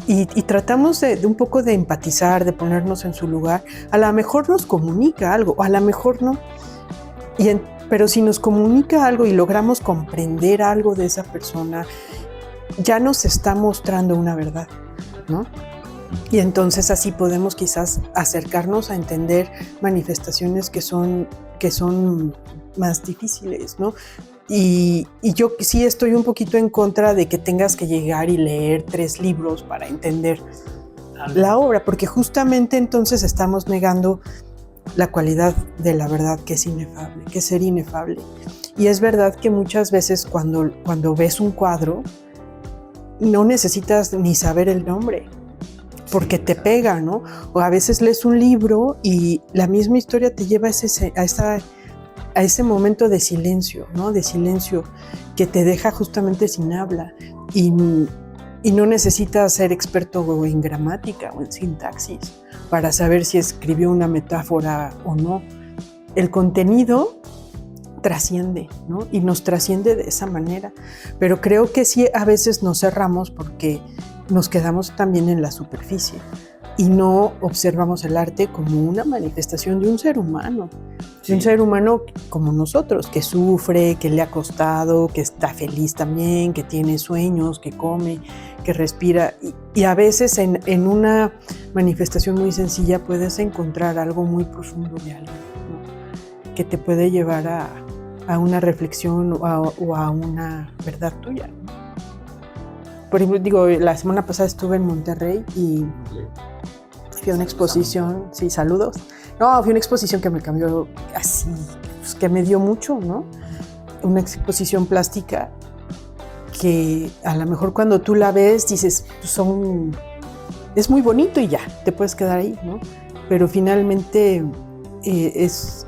Y tratamos de un poco de empatizar, de ponernos en su lugar, a lo mejor nos comunica algo, o a lo mejor no. Pero si nos comunica algo y logramos comprender algo de esa persona, ya nos está mostrando una verdad, ¿no? Y entonces así podemos quizás acercarnos a entender manifestaciones que son más difíciles, ¿no? Y yo sí estoy un poquito en contra de que tengas que llegar y leer 3 libros para entender la obra, porque justamente entonces estamos negando la cualidad de la verdad, que es inefable, que es ser inefable. Y es verdad que muchas veces cuando ves un cuadro, no necesitas ni saber el nombre, porque te pega, ¿no? O a veces lees un libro y la misma historia te lleva a ese momento de silencio, ¿no? De silencio que te deja justamente sin habla, y no necesitas ser experto en gramática o en sintaxis para saber si escribió una metáfora o no. El contenido trasciende, ¿no? Y nos trasciende de esa manera, pero creo que sí a veces nos cerramos porque nos quedamos también en la superficie y no observamos el arte como una manifestación de un ser humano. Sí. Un ser humano como nosotros, que sufre, que le ha costado, que está feliz también, que tiene sueños, que come, que respira. Y a veces en una manifestación muy sencilla puedes encontrar algo muy profundo de algo, ¿no? Que te puede llevar a una reflexión o a una verdad tuya, ¿no? Por ejemplo, la semana pasada estuve en Monterrey y fui a una exposición, sí, saludos. No, fui a una exposición que me cambió así, pues, que me dio mucho, ¿no? Una exposición plástica que a lo mejor cuando tú la ves dices, pues es muy bonito y ya, te puedes quedar ahí, ¿no? Pero finalmente es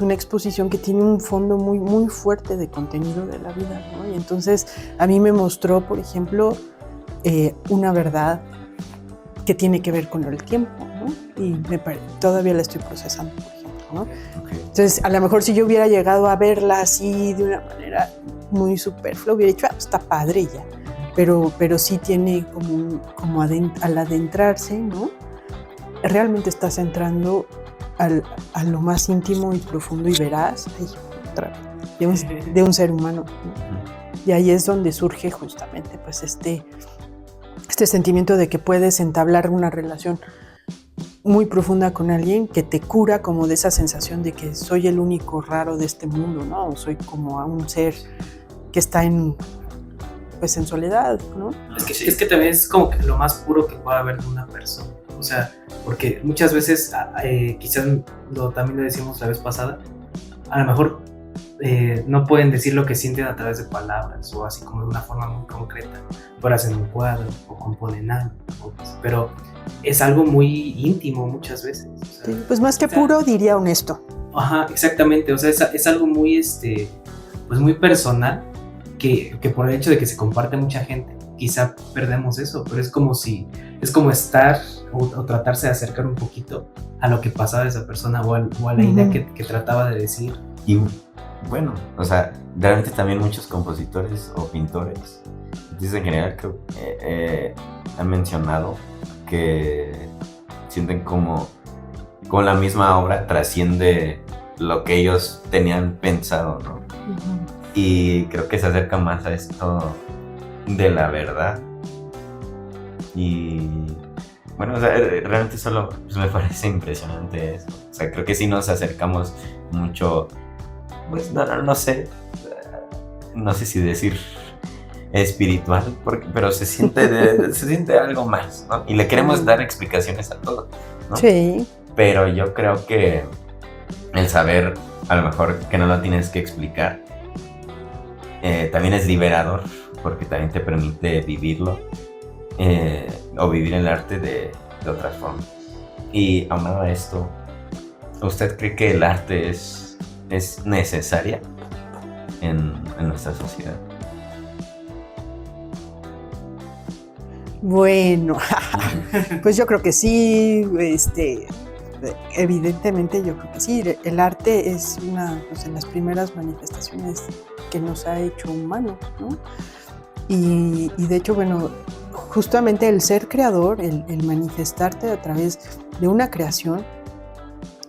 una exposición que tiene un fondo muy, muy fuerte de contenido de la vida, ¿no? Y entonces a mí me mostró, por ejemplo, una verdad que tiene que ver con el tiempo, ¿no? Y todavía la estoy procesando, por ejemplo, ¿no? Okay. Entonces, a lo mejor si yo hubiera llegado a verla así de una manera muy superflua, hubiera dicho, está padre ya, pero sí tiene al adentrarse, ¿no? Realmente estás entrando a lo más íntimo y profundo y veraz de un ser humano, ¿no? Y ahí es donde surge justamente pues este sentimiento de que puedes entablar una relación muy profunda con alguien que te cura como de esa sensación de que soy el único raro de este mundo, ¿no? O soy como a un ser que está en soledad, ¿no? Es que también es como que lo más puro que pueda haber de una persona. O sea, porque muchas veces, quizás también lo decíamos la vez pasada, a lo mejor no pueden decir lo que sienten a través de palabras o así como de una forma muy concreta, pero hacen un cuadro o componen algo, pero es algo muy íntimo muchas veces. O sea, sí, pues más que puro, diría honesto. Ajá, exactamente, o sea, es algo muy, pues muy personal, que por el hecho de que se comparte mucha gente, quizá perdemos eso, pero es como estar o tratarse de acercar un poquito a lo que pasaba de esa persona o a la idea que trataba de decir. Y bueno, o sea, realmente también muchos compositores o pintores, en general, que han mencionado que sienten como la misma obra trasciende lo que ellos tenían pensado, ¿no? Uh-huh. Y creo que se acerca más a esto de la verdad. Y bueno, o sea, realmente solo pues, me parece impresionante eso. O sea, creo que sí nos acercamos mucho, pues no sé si decir espiritual, pero se siente algo más, ¿no? Y le queremos dar explicaciones a todo, ¿no? Sí. Pero yo creo que el saber, a lo mejor que no lo tienes que explicar, también es liberador, porque también te permite vivirlo, o vivir el arte de otras formas. Y aunado a esto, ¿usted cree que el arte es necesaria en nuestra sociedad? Bueno, pues yo creo que sí, evidentemente yo creo que sí. El arte es una de las primeras manifestaciones que nos ha hecho humanos, ¿no? Y de hecho, bueno, justamente el ser creador, el manifestarte a través de una creación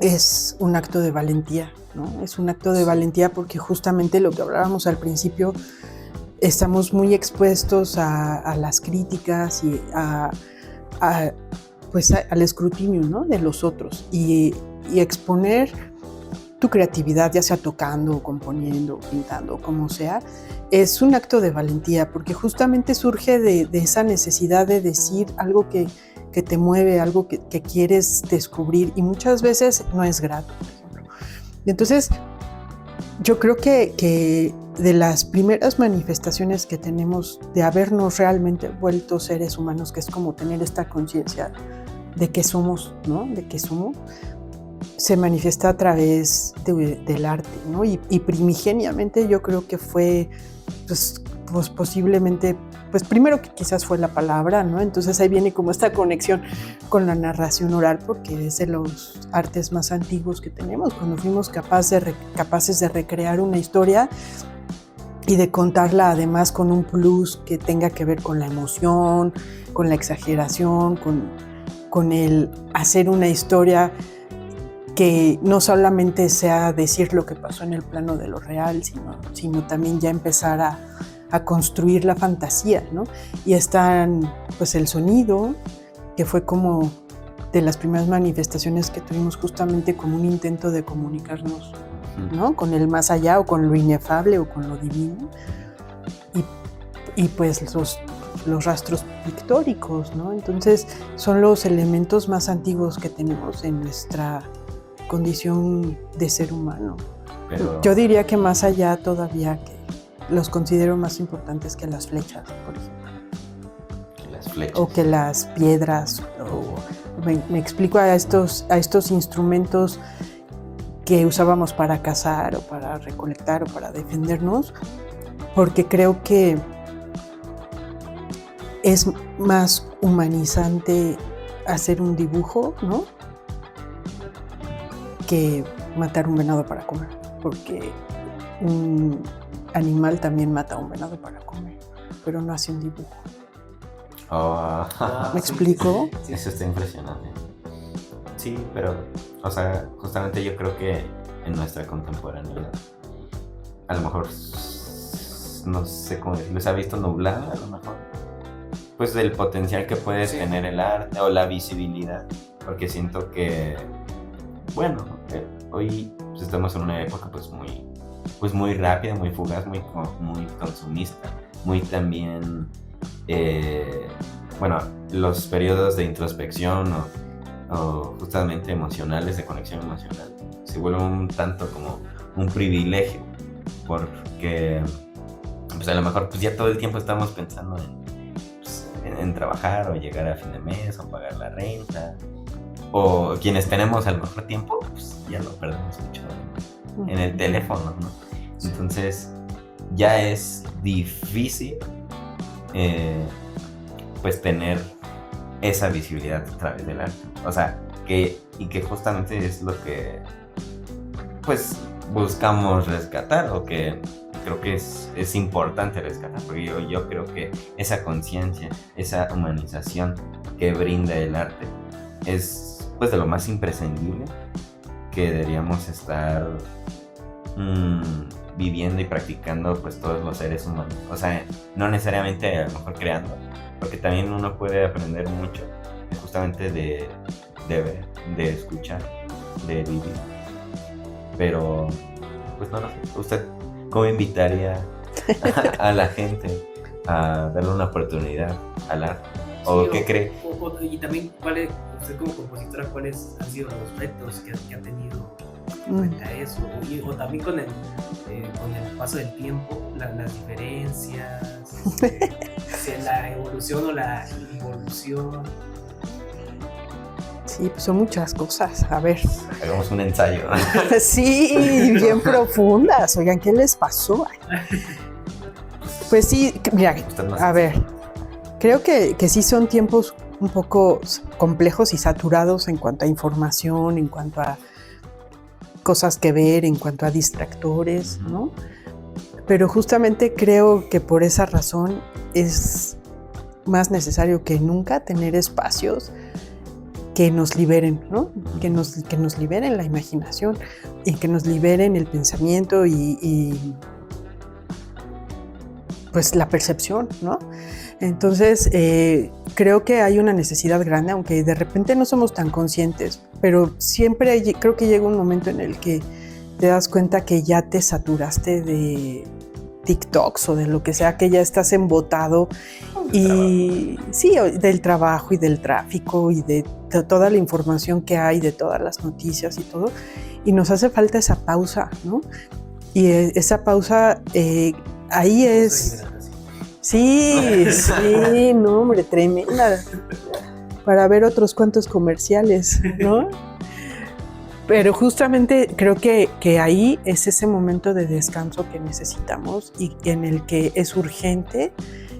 es un acto de valentía, ¿no? Es un acto de valentía porque justamente lo que hablábamos al principio, estamos muy expuestos a las críticas y al escrutinio, ¿no? De los otros y exponer tu creatividad, ya sea tocando, componiendo, pintando, como sea, es un acto de valentía porque justamente surge de esa necesidad de decir algo que te mueve, algo que quieres descubrir y muchas veces no es grato, por ejemplo. Entonces, yo creo que de las primeras manifestaciones que tenemos de habernos realmente vuelto seres humanos, que es como tener esta conciencia de que somos, ¿no? De que somos, se manifiesta a través del arte, ¿no? Y primigeniamente yo creo que fue, pues posiblemente, pues primero que quizás fue la palabra, ¿no? Entonces ahí viene como esta conexión con la narración oral, porque es de los artes más antiguos que tenemos, cuando fuimos capaces de recrear una historia y de contarla además con un plus que tenga que ver con la emoción, con la exageración, con el hacer una historia que no solamente sea decir lo que pasó en el plano de lo real, sino también ya empezar a construir la fantasía, ¿no? Y están pues el sonido, que fue como de las primeras manifestaciones que tuvimos justamente como un intento de comunicarnos, ¿no? Con el más allá o con lo inefable o con lo divino. Y pues los rastros pictóricos, ¿no? Entonces son los elementos más antiguos que tenemos en nuestra condición de ser humano. Pero yo diría que más allá todavía, que los considero más importantes que las flechas, por ejemplo. Las flechas. O que las piedras. Me explico a estos instrumentos que usábamos para cazar o para recolectar o para defendernos, porque creo que es más humanizante hacer un dibujo, ¿no? Que matar un venado para comer, porque un animal también mata a un venado para comer. pero no hace un dibujo. Oh, ¿Me explico? sí, eso está impresionante. Sí, pero, o sea, justamente yo creo que en nuestra contemporaneidad, a lo mejor, no sé cómo decirlo, se ha visto nublada, a lo mejor, pues del potencial que puede tener el arte o la visibilidad, porque siento que, bueno, hoy pues, estamos en una época pues muy rápida, muy fugaz, muy consumista, muy también, bueno, los periodos de introspección o justamente emocionales, de conexión emocional, se vuelven un tanto como un privilegio, porque pues a lo mejor pues ya todo el tiempo estamos pensando en trabajar o llegar a fin de mes o pagar la renta, o quienes tenemos a lo mejor tiempo, pues ya lo perdemos mucho en el teléfono, ¿no? Entonces ya es difícil pues tener esa visibilidad a través del arte, o sea, que justamente es lo que pues buscamos rescatar, o que creo que es importante rescatar, porque yo creo que esa conciencia, esa humanización que brinda el arte es pues de lo más imprescindible que deberíamos estar viviendo y practicando pues todos los seres humanos, o sea, no necesariamente a lo mejor creando, porque también uno puede aprender mucho justamente de ver, de escuchar, de vivir, pero pues no lo sé. ¿Usted cómo invitaría a la gente a darle una oportunidad al arte? ¿O qué cree? Y también, usted como compositora, ¿cuáles han sido los retos que ha tenido frente a eso? O también con el paso del tiempo, las diferencias, la evolución o la involución. Sí, pues son muchas cosas. A ver. Hagamos un ensayo. Sí, bien profundas. Oigan, ¿qué les pasó? Pues sí, mira, a ver. Creo que sí son tiempos un poco complejos y saturados en cuanto a información, en cuanto a cosas que ver, en cuanto a distractores, ¿no? Pero justamente creo que por esa razón es más necesario que nunca tener espacios que nos liberen, ¿no? Que nos liberen la imaginación y que nos liberen el pensamiento y pues la percepción, ¿no? Entonces, creo que hay una necesidad grande, aunque de repente no somos tan conscientes, pero siempre creo que llega un momento en el que te das cuenta que ya te saturaste de TikToks o de lo que sea, que ya estás embotado y sí, del trabajo y del tráfico y de toda la información que hay, de todas las noticias y todo, y nos hace falta esa pausa, ¿no? Y esa pausa ahí es... Sí, no, hombre, tremenda. Para ver otros cuantos comerciales, ¿no? Pero justamente creo que ahí es ese momento de descanso que necesitamos y en el que es urgente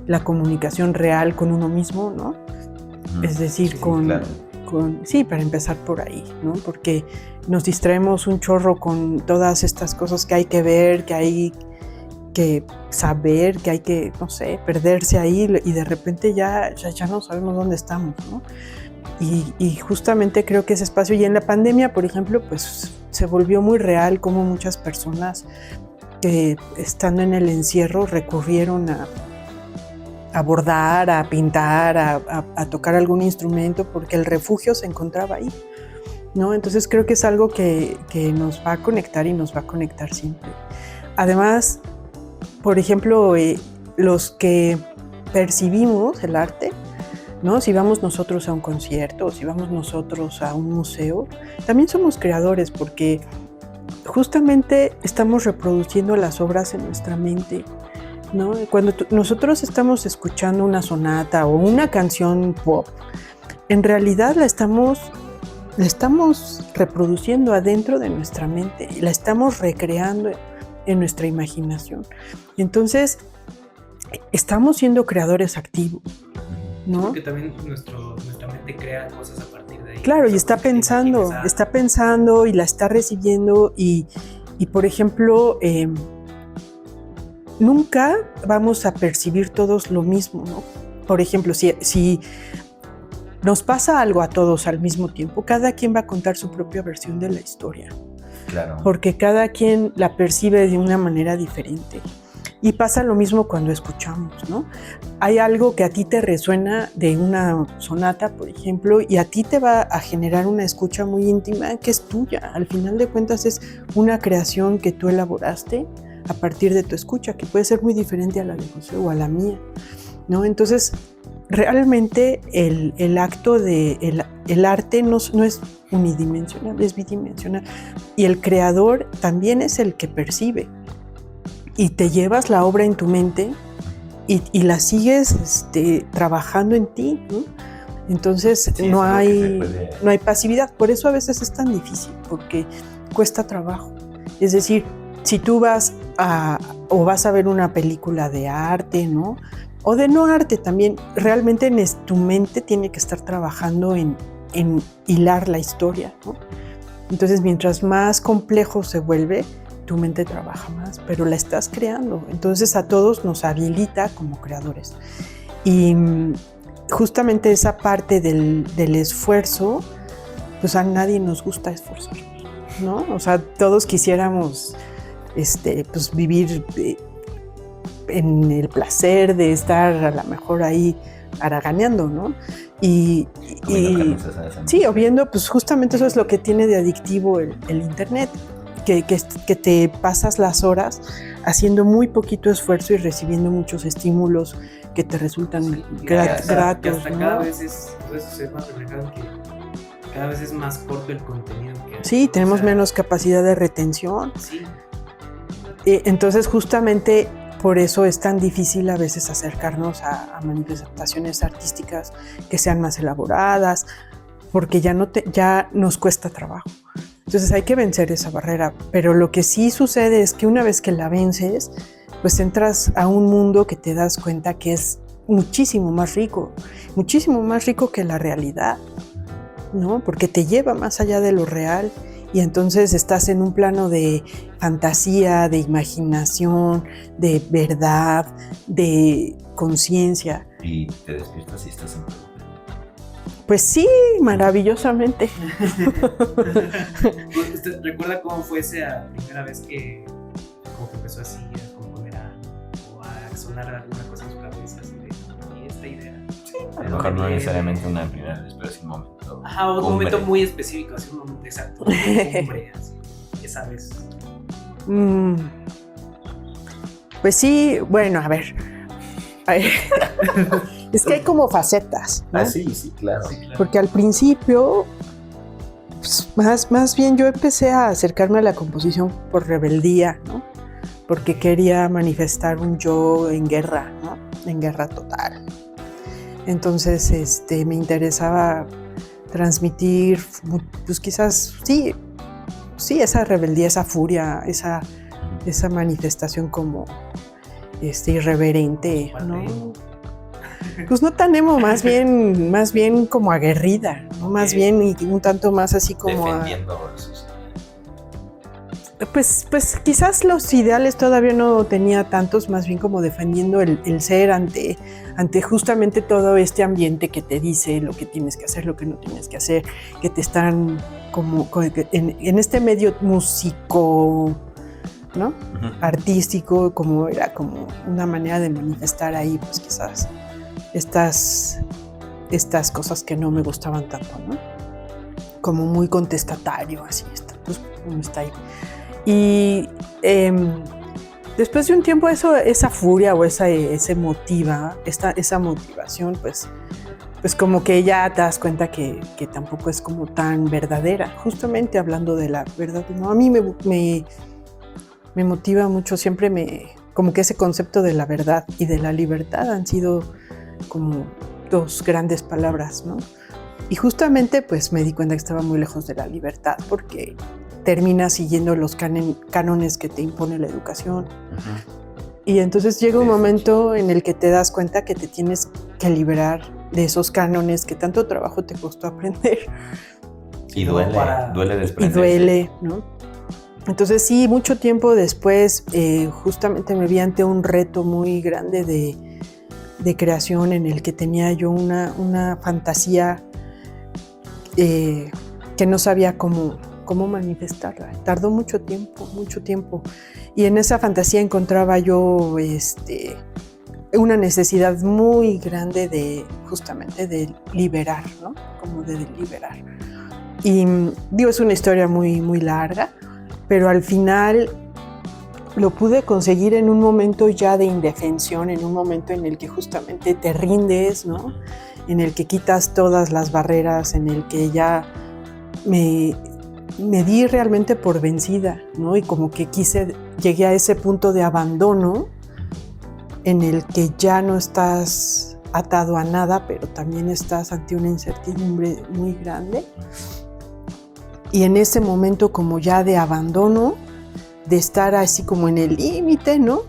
la comunicación real con uno mismo, ¿no? Es decir, sí, con, claro. Sí, para empezar por ahí, ¿no? Porque nos distraemos un chorro con todas estas cosas que hay que ver, que hay que saber, que hay que, no sé, perderse ahí y de repente ya no sabemos dónde estamos, ¿no? Y justamente creo que ese espacio, y en la pandemia, por ejemplo, pues se volvió muy real como muchas personas que estando en el encierro recurrieron a bordar, a pintar, a tocar algún instrumento, porque el refugio se encontraba ahí, ¿no? Entonces creo que es algo que nos va a conectar y nos va a conectar siempre. Además, por ejemplo, los que percibimos el arte, ¿no? Si vamos nosotros a un concierto o si vamos nosotros a un museo, también somos creadores porque justamente estamos reproduciendo las obras en nuestra mente, ¿no? Cuando nosotros estamos escuchando una sonata o una canción pop, en realidad la estamos reproduciendo adentro de nuestra mente y la estamos recreando en nuestra imaginación. Entonces, estamos siendo creadores activos, ¿no? Porque también nuestra mente crea cosas a partir de ahí. Claro, y está pensando y la está recibiendo y por ejemplo, nunca vamos a percibir todos lo mismo, ¿no? Por ejemplo, si nos pasa algo a todos al mismo tiempo, cada quien va a contar su propia versión de la historia. Claro. Porque cada quien la percibe de una manera diferente. Y pasa lo mismo cuando escuchamos, ¿no? Hay algo que a ti te resuena de una sonata, por ejemplo, y a ti te va a generar una escucha muy íntima que es tuya. Al final de cuentas es una creación que tú elaboraste a partir de tu escucha, que puede ser muy diferente a la de José o a la mía, ¿no? Entonces, realmente el acto de el arte no es unidimensional, es bidimensional. Y el creador también es el que percibe. Y te llevas la obra en tu mente y la sigues trabajando en ti, ¿no? Entonces Sí, no hay pasividad. Por eso a veces es tan difícil, porque cuesta trabajo. Es decir, si tú vas a ver una película de arte, ¿no? O de no arte también, realmente tu mente tiene que estar trabajando en hilar la historia, ¿no? Entonces, mientras más complejo se vuelve, tu mente trabaja más, pero la estás creando. Entonces, a todos nos habilita como creadores. Y justamente esa parte del esfuerzo, pues a nadie nos gusta esforzarnos, ¿no? O sea, todos quisiéramos pues vivir en el placer de estar a lo mejor ahí haraganeando, ¿no? Sí, o viendo, pues justamente eso es lo que tiene de adictivo el internet, que te pasas las horas haciendo muy poquito esfuerzo y recibiendo muchos estímulos que te resultan gratos, que hasta ¿no? cada vez eso se va reflejando que cada vez es más corto el contenido que hay. Sí, tenemos menos capacidad de retención. Sí. Entonces, justamente por eso es tan difícil a veces acercarnos a manifestaciones artísticas que sean más elaboradas, porque ya nos cuesta trabajo. Entonces hay que vencer esa barrera, pero lo que sí sucede es que una vez que la vences, pues entras a un mundo que te das cuenta que es muchísimo más rico que la realidad, ¿no? Porque te lleva más allá de lo real y entonces estás en un plano de fantasía, de imaginación, de verdad, de conciencia. Y te despiertas y estás en producto. Pues sí, maravillosamente. ¿Usted recuerda cómo fue esa primera vez que como que empezó así a componer o a sonar alguna cosa en su cabeza así de ¿y esta idea? Sí, a lo mejor no necesariamente una primera vez, pero sí un momento. Ajá, un momento muy específico, así un momento exacto, cumbre, así, esa vez. Pues sí, bueno, a ver. Es que hay como facetas, ¿no? Ah, sí, claro. Porque al principio, pues, más bien yo empecé a acercarme a la composición por rebeldía, ¿no? Porque quería manifestar un yo en guerra, ¿no? En guerra total. Entonces, me interesaba transmitir, pues quizás, sí, esa rebeldía, esa furia, esa manifestación como irreverente, ¿no? Pues no tan emo, más bien como aguerrida, ¿no? Más bien y un tanto más así como defendiendo sus... Pues quizás los ideales todavía no tenía tantos, más bien como defendiendo el ser ante justamente todo este ambiente que te dice lo que tienes que hacer, lo que no tienes que hacer, que te están como en este medio músico, ¿no? Uh-huh. Artístico, como era como una manera de manifestar ahí, pues quizás estas cosas que no me gustaban tanto, ¿no? Como muy contestatario, así pues uno está ahí. Y después de un tiempo esa furia o esa motivación, pues como que ya te das cuenta que tampoco es como tan verdadera. Justamente hablando de la verdad, ¿no? A mí me motiva mucho, siempre como que ese concepto de la verdad y de la libertad han sido como dos grandes palabras, ¿no? Y justamente pues me di cuenta que estaba muy lejos de la libertad porque terminas siguiendo los cánones que te impone la educación. Uh-huh. Y entonces llega un momento en el que te das cuenta que te tienes que liberar de esos cánones que tanto trabajo te costó aprender. Y duele desprenderse. Y duele, ¿no? Entonces sí, mucho tiempo después justamente me vi ante un reto muy grande de creación en el que tenía yo una fantasía que no sabía cómo manifestarla. Tardó mucho tiempo. Y en esa fantasía encontraba yo una necesidad muy grande justamente de liberar, ¿no? Como de liberar. Y digo, es una historia muy, muy larga, pero al final lo pude conseguir en un momento ya de indefensión, en un momento en el que justamente te rindes, ¿no? En el que quitas todas las barreras, en el que ya me di realmente por vencida, ¿no? Y como que llegué a ese punto de abandono en el que ya no estás atado a nada, pero también estás ante una incertidumbre muy grande. Y en ese momento como ya de abandono, de estar así como en el límite, ¿no?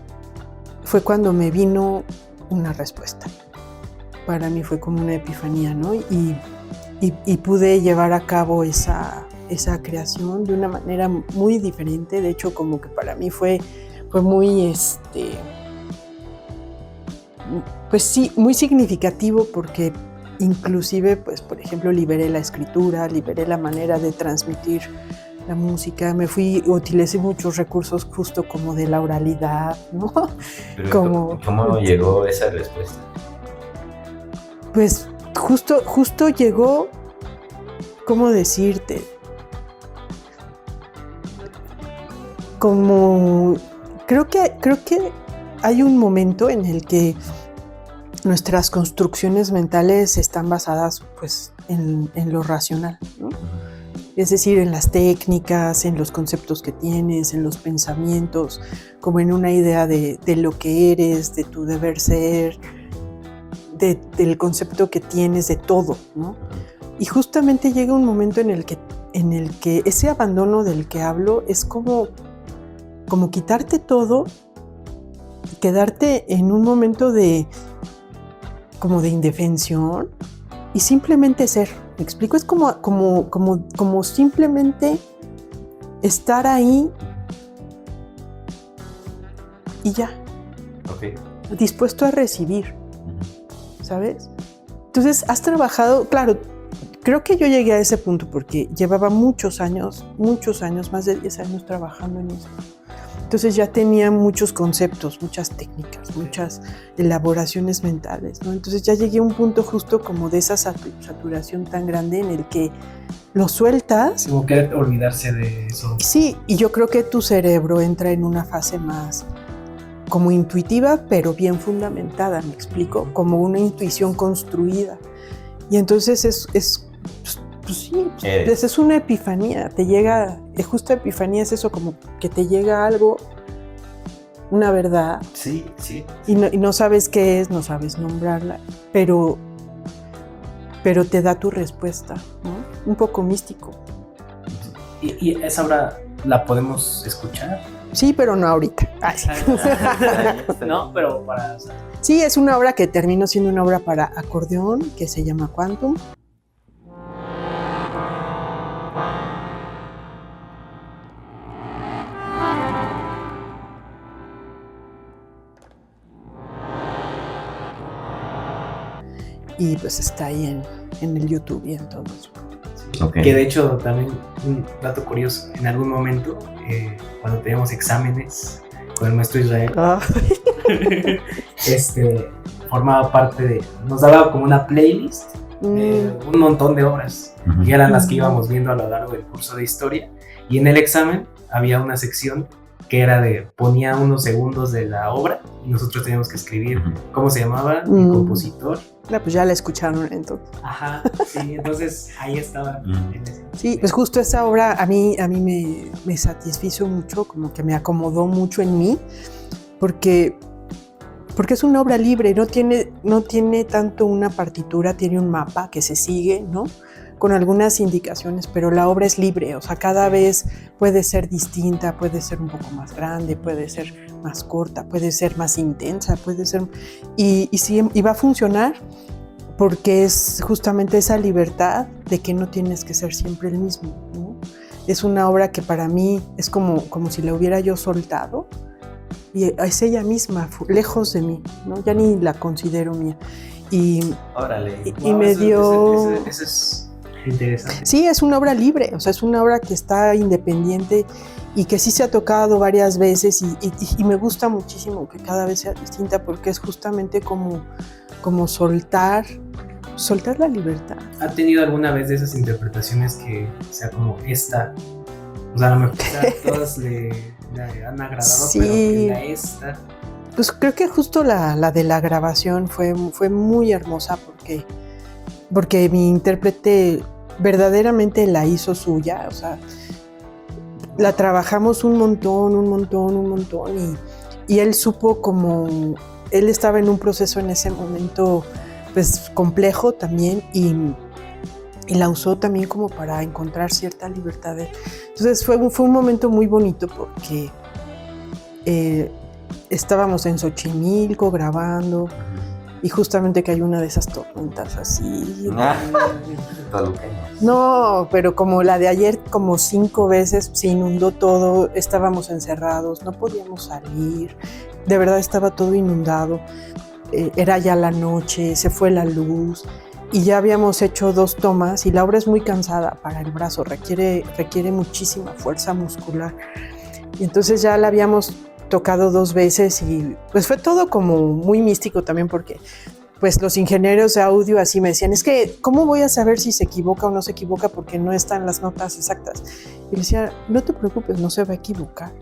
Fue cuando me vino una respuesta. Para mí fue como una epifanía, ¿no? Y pude llevar a cabo esa creación de una manera muy diferente. De hecho, como que para mí fue muy, pues sí, muy significativo porque inclusive, pues, por ejemplo, liberé la escritura, liberé la manera de transmitir la música, utilicé muchos recursos justo como de la oralidad, ¿no? ¿Cómo llegó esa respuesta? Pues justo llegó, ¿cómo decirte? Creo que hay un momento en el que nuestras construcciones mentales están basadas pues en lo racional, ¿no? Es decir, en las técnicas, en los conceptos que tienes, en los pensamientos, como en una idea de lo que eres, de tu deber ser, del concepto que tienes de todo, ¿no? Y justamente llega un momento en el que ese abandono del que hablo es como quitarte todo y quedarte en un momento como de indefensión y simplemente ser. ¿Me explico? Es como simplemente estar ahí y ya. Okay. Dispuesto a recibir, ¿sabes? Entonces, has trabajado, claro, creo que yo llegué a ese punto porque llevaba muchos años, más de 10 años trabajando en eso. Entonces ya tenía muchos conceptos, muchas técnicas, muchas elaboraciones mentales, ¿no? Entonces ya llegué a un punto justo como de esa saturación tan grande en el que lo sueltas. Como que olvidarse de eso. Sí, y yo creo que tu cerebro entra en una fase más como intuitiva, pero bien fundamentada, ¿me explico? Como una intuición construida. Y entonces pues sí, es una epifanía, te llega, justo epifanía es eso, como que te llega algo, una verdad. Sí. Y no sabes qué es, no sabes nombrarla, pero te da tu respuesta, ¿no? Un poco místico. ¿Y esa obra la podemos escuchar? Sí, pero no ahorita. Ay. No, pero para... Sí, es una obra que terminó siendo una obra para acordeón que se llama Quantum. Y pues está ahí en el YouTube y en todo eso. Okay. Que de hecho también un dato curioso, en algún momento cuando teníamos exámenes con el maestro Israel, formaba parte nos daba como una playlist de un montón de obras y eran las que íbamos viendo a lo largo del curso de historia, y en el examen había una sección que era ponía unos segundos de la obra y nosotros teníamos que escribir cómo se llamaba, el compositor. Pues ya la escucharon entonces. Ajá, sí, entonces ahí estaba. Sí, pues justo esa obra a mí me satisfizo mucho, como que me acomodó mucho en mí, porque es una obra libre, no tiene tanto una partitura, tiene un mapa que se sigue, ¿no? Con algunas indicaciones, pero la obra es libre, o sea, cada vez puede ser distinta, puede ser un poco más grande, puede ser más corta, puede ser más intensa, puede ser... Y va a funcionar porque es justamente esa libertad de que no tienes que ser siempre el mismo, ¿no? Es una obra que para mí es como si la hubiera yo soltado y es ella misma, lejos de mí, ¿no? Ya ni la considero mía. Órale. Y me dio... Eso es interesante. Sí, es una obra libre, o sea, es una obra que está independiente y que sí se ha tocado varias veces y me gusta muchísimo que cada vez sea distinta porque es justamente como soltar la libertad. ¿Ha tenido alguna vez de esas interpretaciones que sea como esta? O sea, a lo mejor todas le han agradado, Sí. pero que la esta... Pues creo que justo la de la grabación fue muy hermosa porque mi intérprete verdaderamente la hizo suya, o sea, la trabajamos un montón y él supo como, él estaba en un proceso en ese momento pues complejo también y la usó también como para encontrar cierta libertad. Entonces fue un momento muy bonito porque estábamos en Xochimilco grabando y justamente que hay una de esas tormentas así. No, pero como la de ayer, como 5 veces se inundó todo, estábamos encerrados, no podíamos salir, de verdad estaba todo inundado. Era ya la noche, se fue la luz y ya habíamos hecho 2 tomas y la obra es muy cansada para el brazo, requiere muchísima fuerza muscular. Y entonces ya la habíamos tocado 2 veces y pues fue todo como muy místico también porque pues los ingenieros de audio así me decían, es que ¿cómo voy a saber si se equivoca o no se equivoca porque no están las notas exactas? Y le decía, no te preocupes, no se va a equivocar.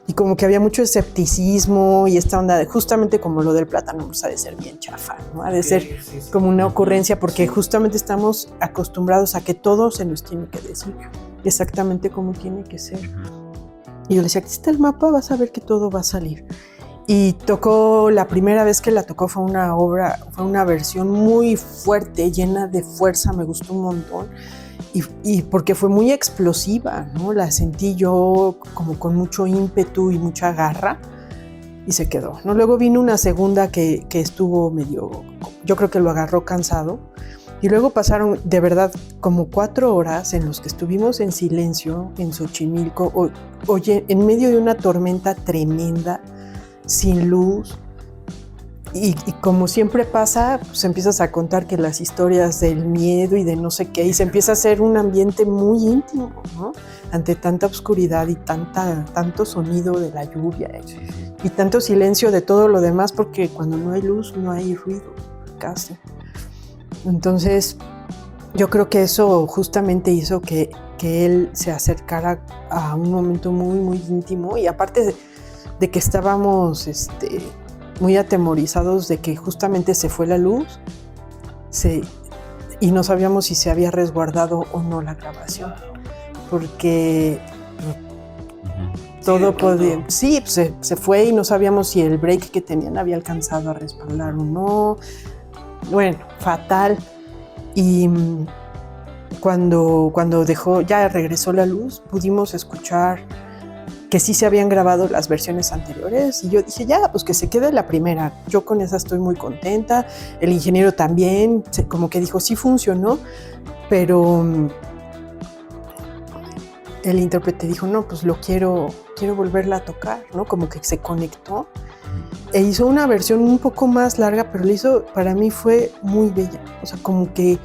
Y como que había mucho escepticismo y esta onda de justamente como lo del plátano, pues ha de ser bien chafa, ¿no? Ha de ser como una ocurrencia porque justamente estamos acostumbrados a que todo se nos tiene que decir exactamente como tiene que ser. Y yo le decía, aquí está el mapa, vas a ver que todo va a salir. Y la primera vez que la tocó fue una versión muy fuerte, llena de fuerza, me gustó un montón. Y porque fue muy explosiva, ¿no? La sentí yo como con mucho ímpetu y mucha garra y se quedó, ¿no? Luego vino una segunda que estuvo medio, yo creo que lo agarró cansado. Y luego pasaron de verdad como 4 horas en los que estuvimos en silencio en Xochimilco, oye, en medio de una tormenta tremenda, sin luz. Y como siempre pasa, pues empiezas a contar que las historias del miedo y de no sé qué, y se empieza a hacer un ambiente muy íntimo, ¿no? Ante tanta oscuridad y tanto sonido de la lluvia y tanto silencio de todo lo demás, porque cuando no hay luz no hay ruido, casi. Entonces, yo creo que eso justamente hizo que él se acercara a un momento muy, muy íntimo y aparte de que estábamos muy atemorizados de que justamente se fue la luz y no sabíamos si se había resguardado o no la grabación, porque todo podía... Sí, pues se fue y no sabíamos si el break que tenían había alcanzado a respaldar o no. Bueno, fatal. Y cuando ya regresó la luz, pudimos escuchar que sí se habían grabado las versiones anteriores y yo dije, ya, pues que se quede la primera. Yo con esa estoy muy contenta. El ingeniero también, como que dijo, sí funcionó, pero el intérprete dijo, no, pues lo quiero volverla a tocar, ¿no? Como que se conectó e hizo una versión un poco más larga, pero para mí fue muy bella. O sea, como que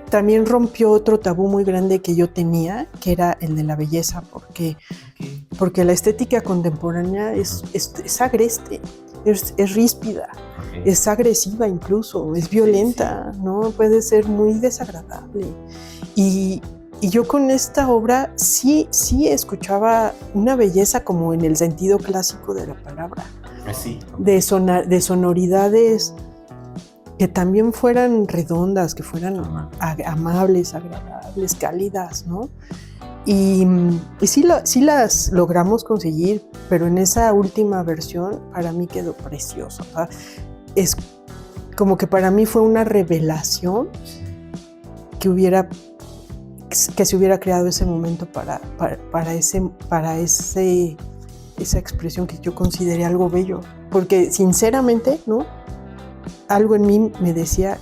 también rompió otro tabú muy grande que yo tenía, que era el de la belleza, porque la estética contemporánea es agreste, es ríspida, es agresiva incluso, es violenta, ¿no? Puede ser muy desagradable. Y yo con esta obra sí escuchaba una belleza como en el sentido clásico de la palabra, de sonoridades que también fueran redondas, que fueran amables, agradables, cálidas, ¿no? Y sí las logramos conseguir, pero en esa última versión para mí quedó precioso. ¿Verdad? Es como que para mí fue una revelación que se hubiera creado ese momento para esa expresión que yo consideré algo bello. Porque sinceramente, ¿no? Algo en mí me decía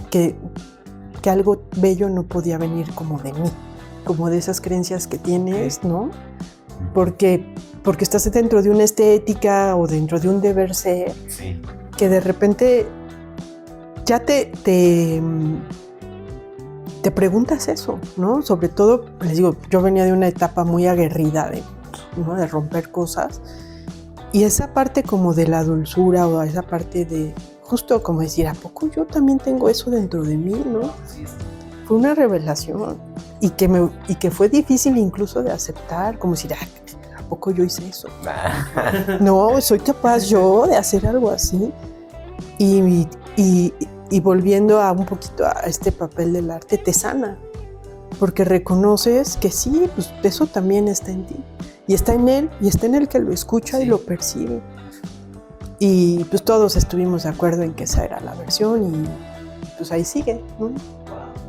que algo bello no podía venir como de mí, como de esas creencias que tienes, ¿no? Porque estás dentro de una estética o dentro de un deber ser, Sí. que de repente ya te preguntas eso, ¿no? Sobre todo, les digo, yo venía de una etapa muy aguerrida ¿no? De romper cosas, y esa parte como de la dulzura o esa parte de, justo como decir, ¿a poco yo también tengo eso dentro de mí, no? Sí. Fue una revelación y que fue difícil incluso de aceptar, como decir, ¿a poco yo hice eso? No, soy capaz yo de hacer algo así. Y volviendo a un poquito a este papel del arte, te sana, porque reconoces que sí, pues eso también está en ti, y está en él, y está en el que lo escucha y lo percibe. Y pues todos estuvimos de acuerdo en que esa era la versión, y pues ahí sigue, ¿no?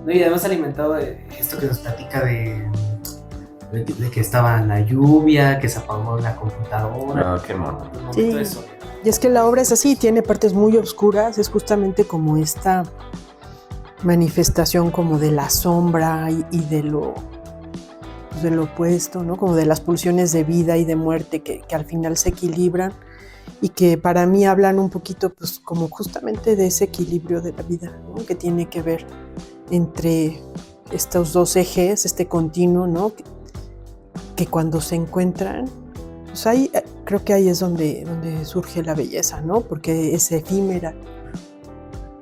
No, y además alimentado de esto que nos platica de que estaba en la lluvia, que se apagó la computadora. Qué hermoso. Sí. Y es que la obra es así, tiene partes muy oscuras, es justamente como esta manifestación como de la sombra y de lo opuesto, ¿no? Como de las pulsiones de vida y de muerte que al final se equilibran, y que para mí hablan un poquito pues como justamente de ese equilibrio de la vida, ¿no? Que tiene que ver entre estos dos ejes, este continuo, ¿no? Que cuando se encuentran, pues ahí, creo que ahí es donde surge la belleza, ¿no? Porque es efímera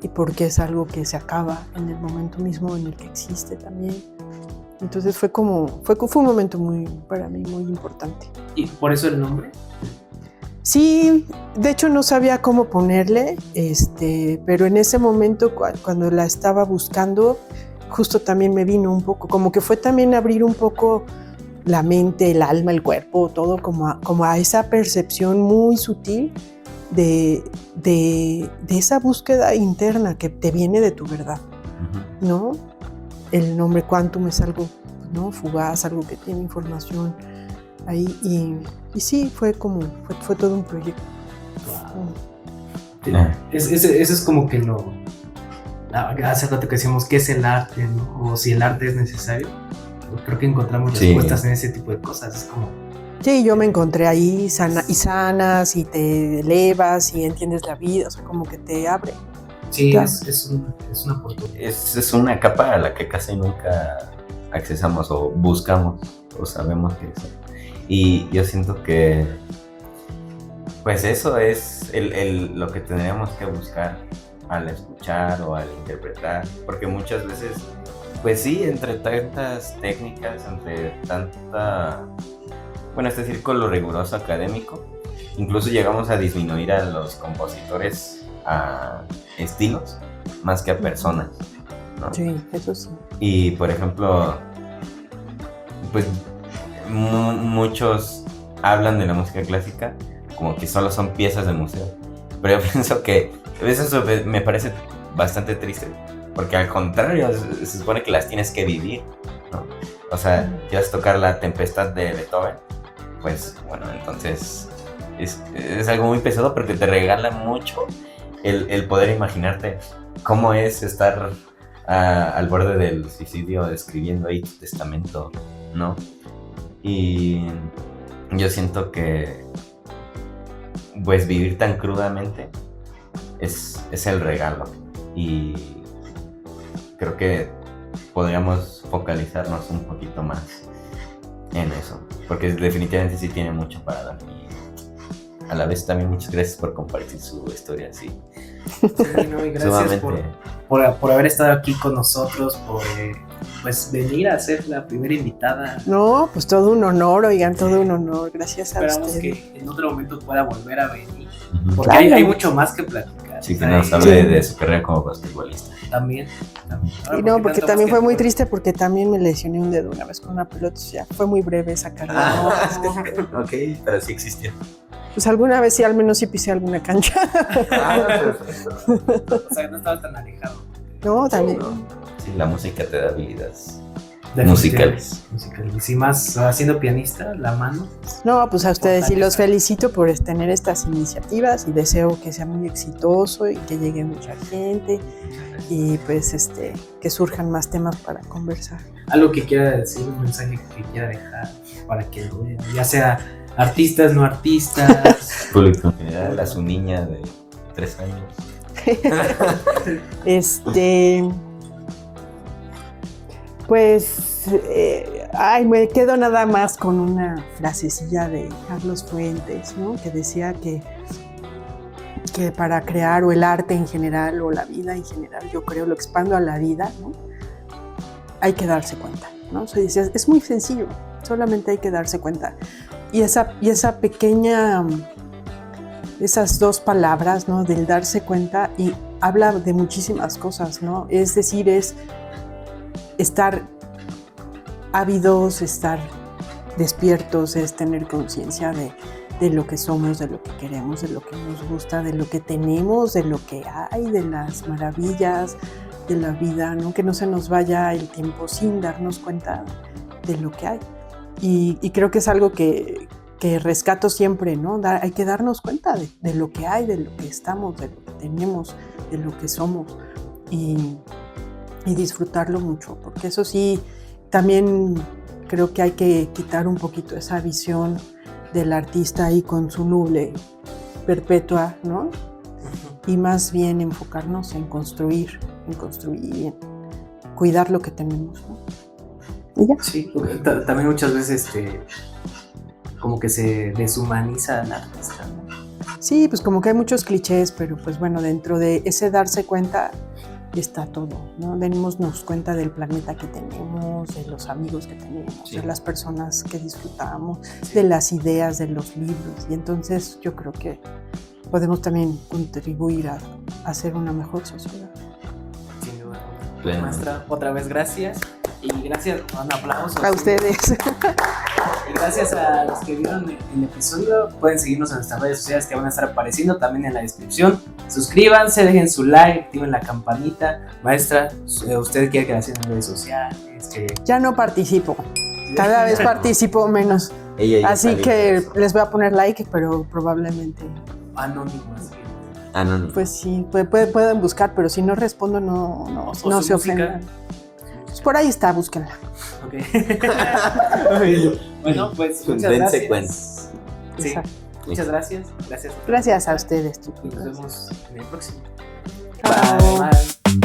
y porque es algo que se acaba en el momento mismo en el que existe también. Entonces fue un momento para mí muy importante. ¿Y por eso el nombre? Sí, de hecho no sabía cómo ponerle, pero en ese momento cuando la estaba buscando, justo también me vino un poco, como que fue también abrir un poco la mente, el alma, el cuerpo, todo como a esa percepción muy sutil de esa búsqueda interna que te viene de tu verdad, ¿no? El nombre Quantum es algo, ¿no? Fugaz, algo que tiene información ahí, y sí, fue todo un proyecto. Wow. Eso es como que hace rato que decíamos qué es el arte, ¿no? O si el arte es necesario. Creo que encontramos respuestas en ese tipo de cosas. Es como... Sí, yo me encontré ahí sanas y te elevas y entiendes la vida, o sea, como que te abre. Sí, es una oportunidad. Es una capa a la que casi nunca accesamos o buscamos o sabemos que es. Y yo siento que pues eso es lo que tendríamos que buscar al escuchar o al interpretar, porque muchas veces pues sí, entre tantas técnicas, entre tanta, bueno, este círculo riguroso académico, incluso llegamos a disminuir a los compositores a estilos más que a personas, ¿no? Sí, eso sí. Y por ejemplo, pues muchos hablan de la música clásica como que solo son piezas de museo, pero yo pienso que eso me parece bastante triste, porque al contrario, se supone que las tienes que vivir, ¿no? O sea, quieres tocar la Tempestad de Beethoven, pues bueno, entonces es algo muy pesado, porque te regala mucho el poder imaginarte cómo es estar al borde del suicidio escribiendo ahí tu testamento, ¿no? Y yo siento que pues vivir tan crudamente es el regalo, y creo que podríamos focalizarnos un poquito más en eso, porque definitivamente sí tiene mucho para dar, y a la vez también muchas gracias por compartir su historia así. Sí, no, y gracias por haber estado aquí con nosotros, por pues venir a ser la primera invitada. No, pues todo un honor, oigan, todo un honor, gracias a Esperamos ustedes. que en otro momento pueda volver a venir, porque Claro. hay mucho más que platicar. Sí, que nos hable de su carrera como basquetbolista. También. Y no, porque también fue muy triste, porque también me lesioné un dedo una vez con una pelota, ya fue muy breve esa carrera. Ok, pero sí existió. Pues alguna vez sí, al menos sí pisé alguna cancha. O sea, no estaba tan alejado. No, también. Sí, la música te da habilidades. musicales. Musicales. Y más siendo pianista, la mano. No, pues a ustedes sí los Fortaleza. felicito por tener estas iniciativas y deseo que sea muy exitoso y que llegue mucha gente y pues que surjan más temas para conversar. Algo que quiera decir, un mensaje que quiera dejar para que lo vean, ya sea artistas, no artistas. Público en general, a su niña de 3 años. Pues, me quedo nada más con una frasecilla de Carlos Fuentes, ¿no? Que decía que para crear o el arte en general o la vida en general, yo creo, lo expando a la vida, ¿no? Hay que darse cuenta, ¿no? O sea, es muy sencillo, solamente hay que darse cuenta. Y esa pequeña, esas 2 palabras, ¿no? Del darse cuenta, y habla de muchísimas cosas, ¿no? Es decir, es estar ávidos, estar despiertos, es tener conciencia de lo que somos, de lo que queremos, de lo que nos gusta, de lo que tenemos, de lo que hay, de las maravillas de la vida, ¿no? Que no se nos vaya el tiempo sin darnos cuenta de lo que hay. Y creo que es algo que rescato siempre, ¿no? Hay que darnos cuenta de lo que hay, de lo que estamos, de lo que tenemos, de lo que somos y disfrutarlo mucho, porque eso sí, también creo que hay que quitar un poquito esa visión del artista ahí con su nube perpetua, ¿no? Y más bien enfocarnos en construir, en cuidar lo que tenemos, ¿no? ¿Y ya? Sí, también muchas veces como que se deshumaniza al artista, ¿no? Sí, pues como que hay muchos clichés, pero pues bueno, dentro de ese darse cuenta está todo, ¿no? Démonos cuenta del planeta que tenemos, de los amigos que tenemos, Sí. de las personas que disfrutamos, de las ideas, de los libros. Y entonces yo creo que podemos también contribuir a hacer una mejor sociedad. Sin duda. Plenamente. Maestra, otra vez gracias. Y gracias, un aplauso. A ustedes. Y gracias a los que vieron el episodio. Pueden seguirnos en nuestras redes sociales que van a estar apareciendo también en la descripción. Suscríbanse, dejen su like, activen la campanita. Maestra, ¿usted quiere que la sigan en redes sociales? Ya no participo. Cada vez participo menos. Ella ya Así está que lista. les voy a poner like, pero probablemente, Anónimas. Ah, no, no. pues sí, pueden buscar, pero si no respondo, no su se música. ofendan. Pues por ahí está, búsquenla. Ok. Bueno, pues muchas Dense gracias. cuenta. Sí, Exacto. muchas gracias. Gracias. Gracias a ustedes, Y chicos. nos vemos en el próximo. Chao. Bye.